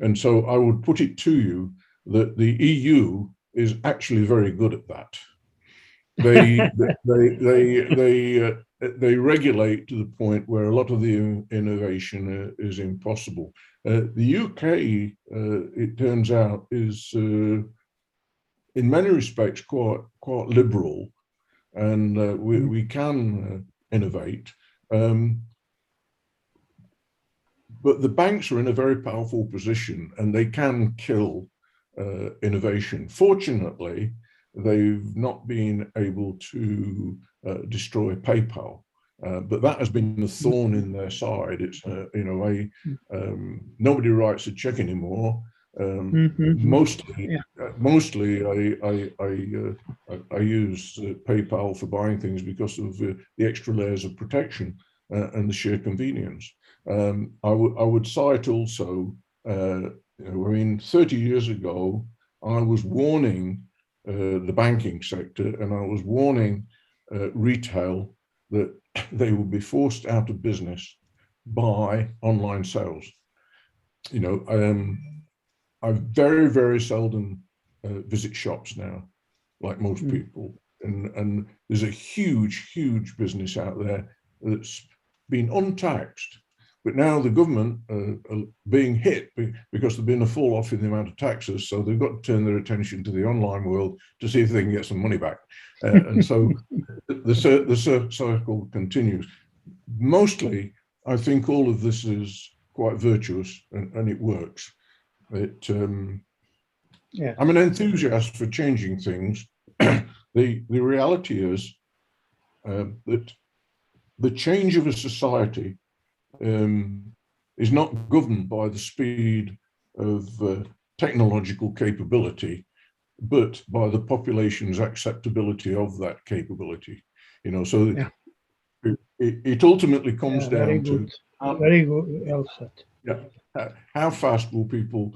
And so I would put it to you that the EU is actually very good at that. They regulate to the point where a lot of the innovation is impossible. The UK, it turns out, is in many respects quite liberal, and we can innovate. But the banks are in a very powerful position, and they can kill innovation. Fortunately, they've not been able to destroy PayPal. But that has been a thorn in their side. It's nobody writes a check anymore. Mostly I use PayPal for buying things because of the extra layers of protection and the sheer convenience. I would cite also, 30 years ago, I was warning the banking sector, and I was warning retail that they would be forced out of business by online sales. I very, very seldom visit shops now, like most people. And there's a huge, huge business out there that's been untaxed. But now the government are being hit because there's been a fall off in the amount of taxes. So they've got to turn their attention to the online world to see if they can get some money back. And so the circle continues. Mostly, I think all of this is quite virtuous and it works. I'm an enthusiast for changing things. The reality is that the change of a society is not governed by the speed of technological capability, but by the population's acceptability of that capability. It ultimately comes down to very good, well said. Yeah, how fast will people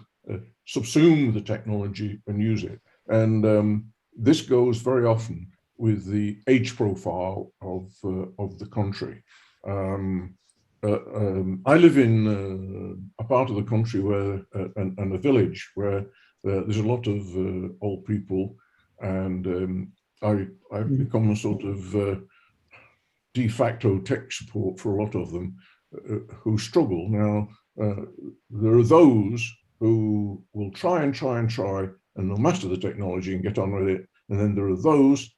subsume the technology and use it? And this goes very often with the age profile of the country. I live in a part of the country where, and a village where there's a lot of old people, and I've become a sort of de facto tech support for a lot of them who struggle. Now, there are those who will try and they'll master the technology and get on with it. And then there are those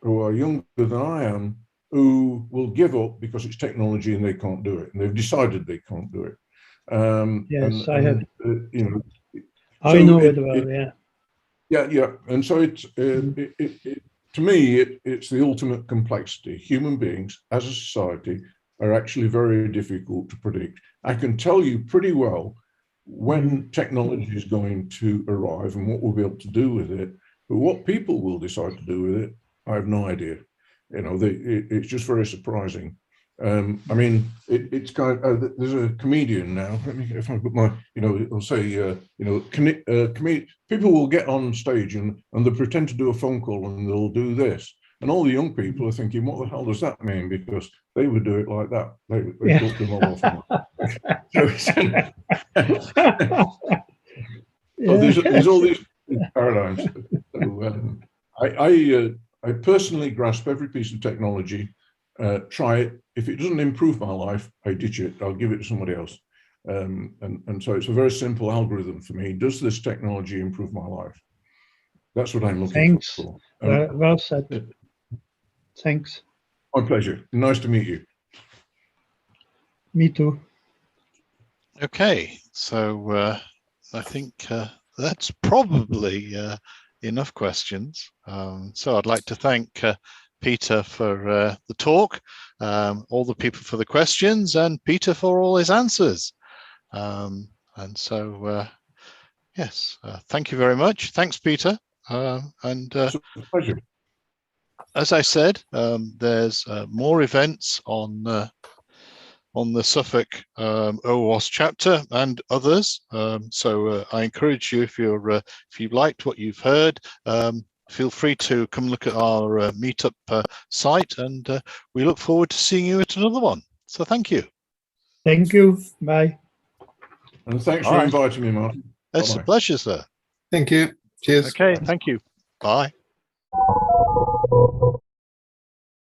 who are younger than I am who will give up because it's technology and they can't do it. And they've decided they can't do it. Yes, I have. I know it well, yeah. Yeah. And so it's, to me, it's the ultimate complexity. Human beings as a society are actually very difficult to predict. I can tell you pretty well when technology is going to arrive and what we'll be able to do with it, but what people will decide to do with it, I have no idea. It's just very surprising. I mean, it's kind of, there's a comedian now, if I put my, it'll say, people will get on stage and they pretend to do a phone call and they'll do this. And all the young people are thinking, what the hell does that mean? Because they would do it like that. They talk to them all often. So there's all these paradigms. So, I personally grasp every piece of technology, try it. If it doesn't improve my life, I ditch it. I'll give it to somebody else. And so it's a very simple algorithm for me. Does this technology improve my life? That's what I'm looking for. Well said. Thanks. My pleasure. Nice to meet you. Me too. Okay, so I think that's probably enough questions. So I'd like to thank Peter for the talk, all the people for the questions, and Peter for all his answers. And so, yes, thank you very much. Thanks, Peter. And it's a pleasure. As I said, there's more events on the Suffolk OWASP chapter and others. So I encourage you, if you've liked what you've heard, feel free to come look at our meetup site, and we look forward to seeing you at another one. So thank you. Thank you. Bye. And thanks for inviting me, Martin. It's a pleasure, sir. Thank you. Cheers. Okay, thank you. Bye.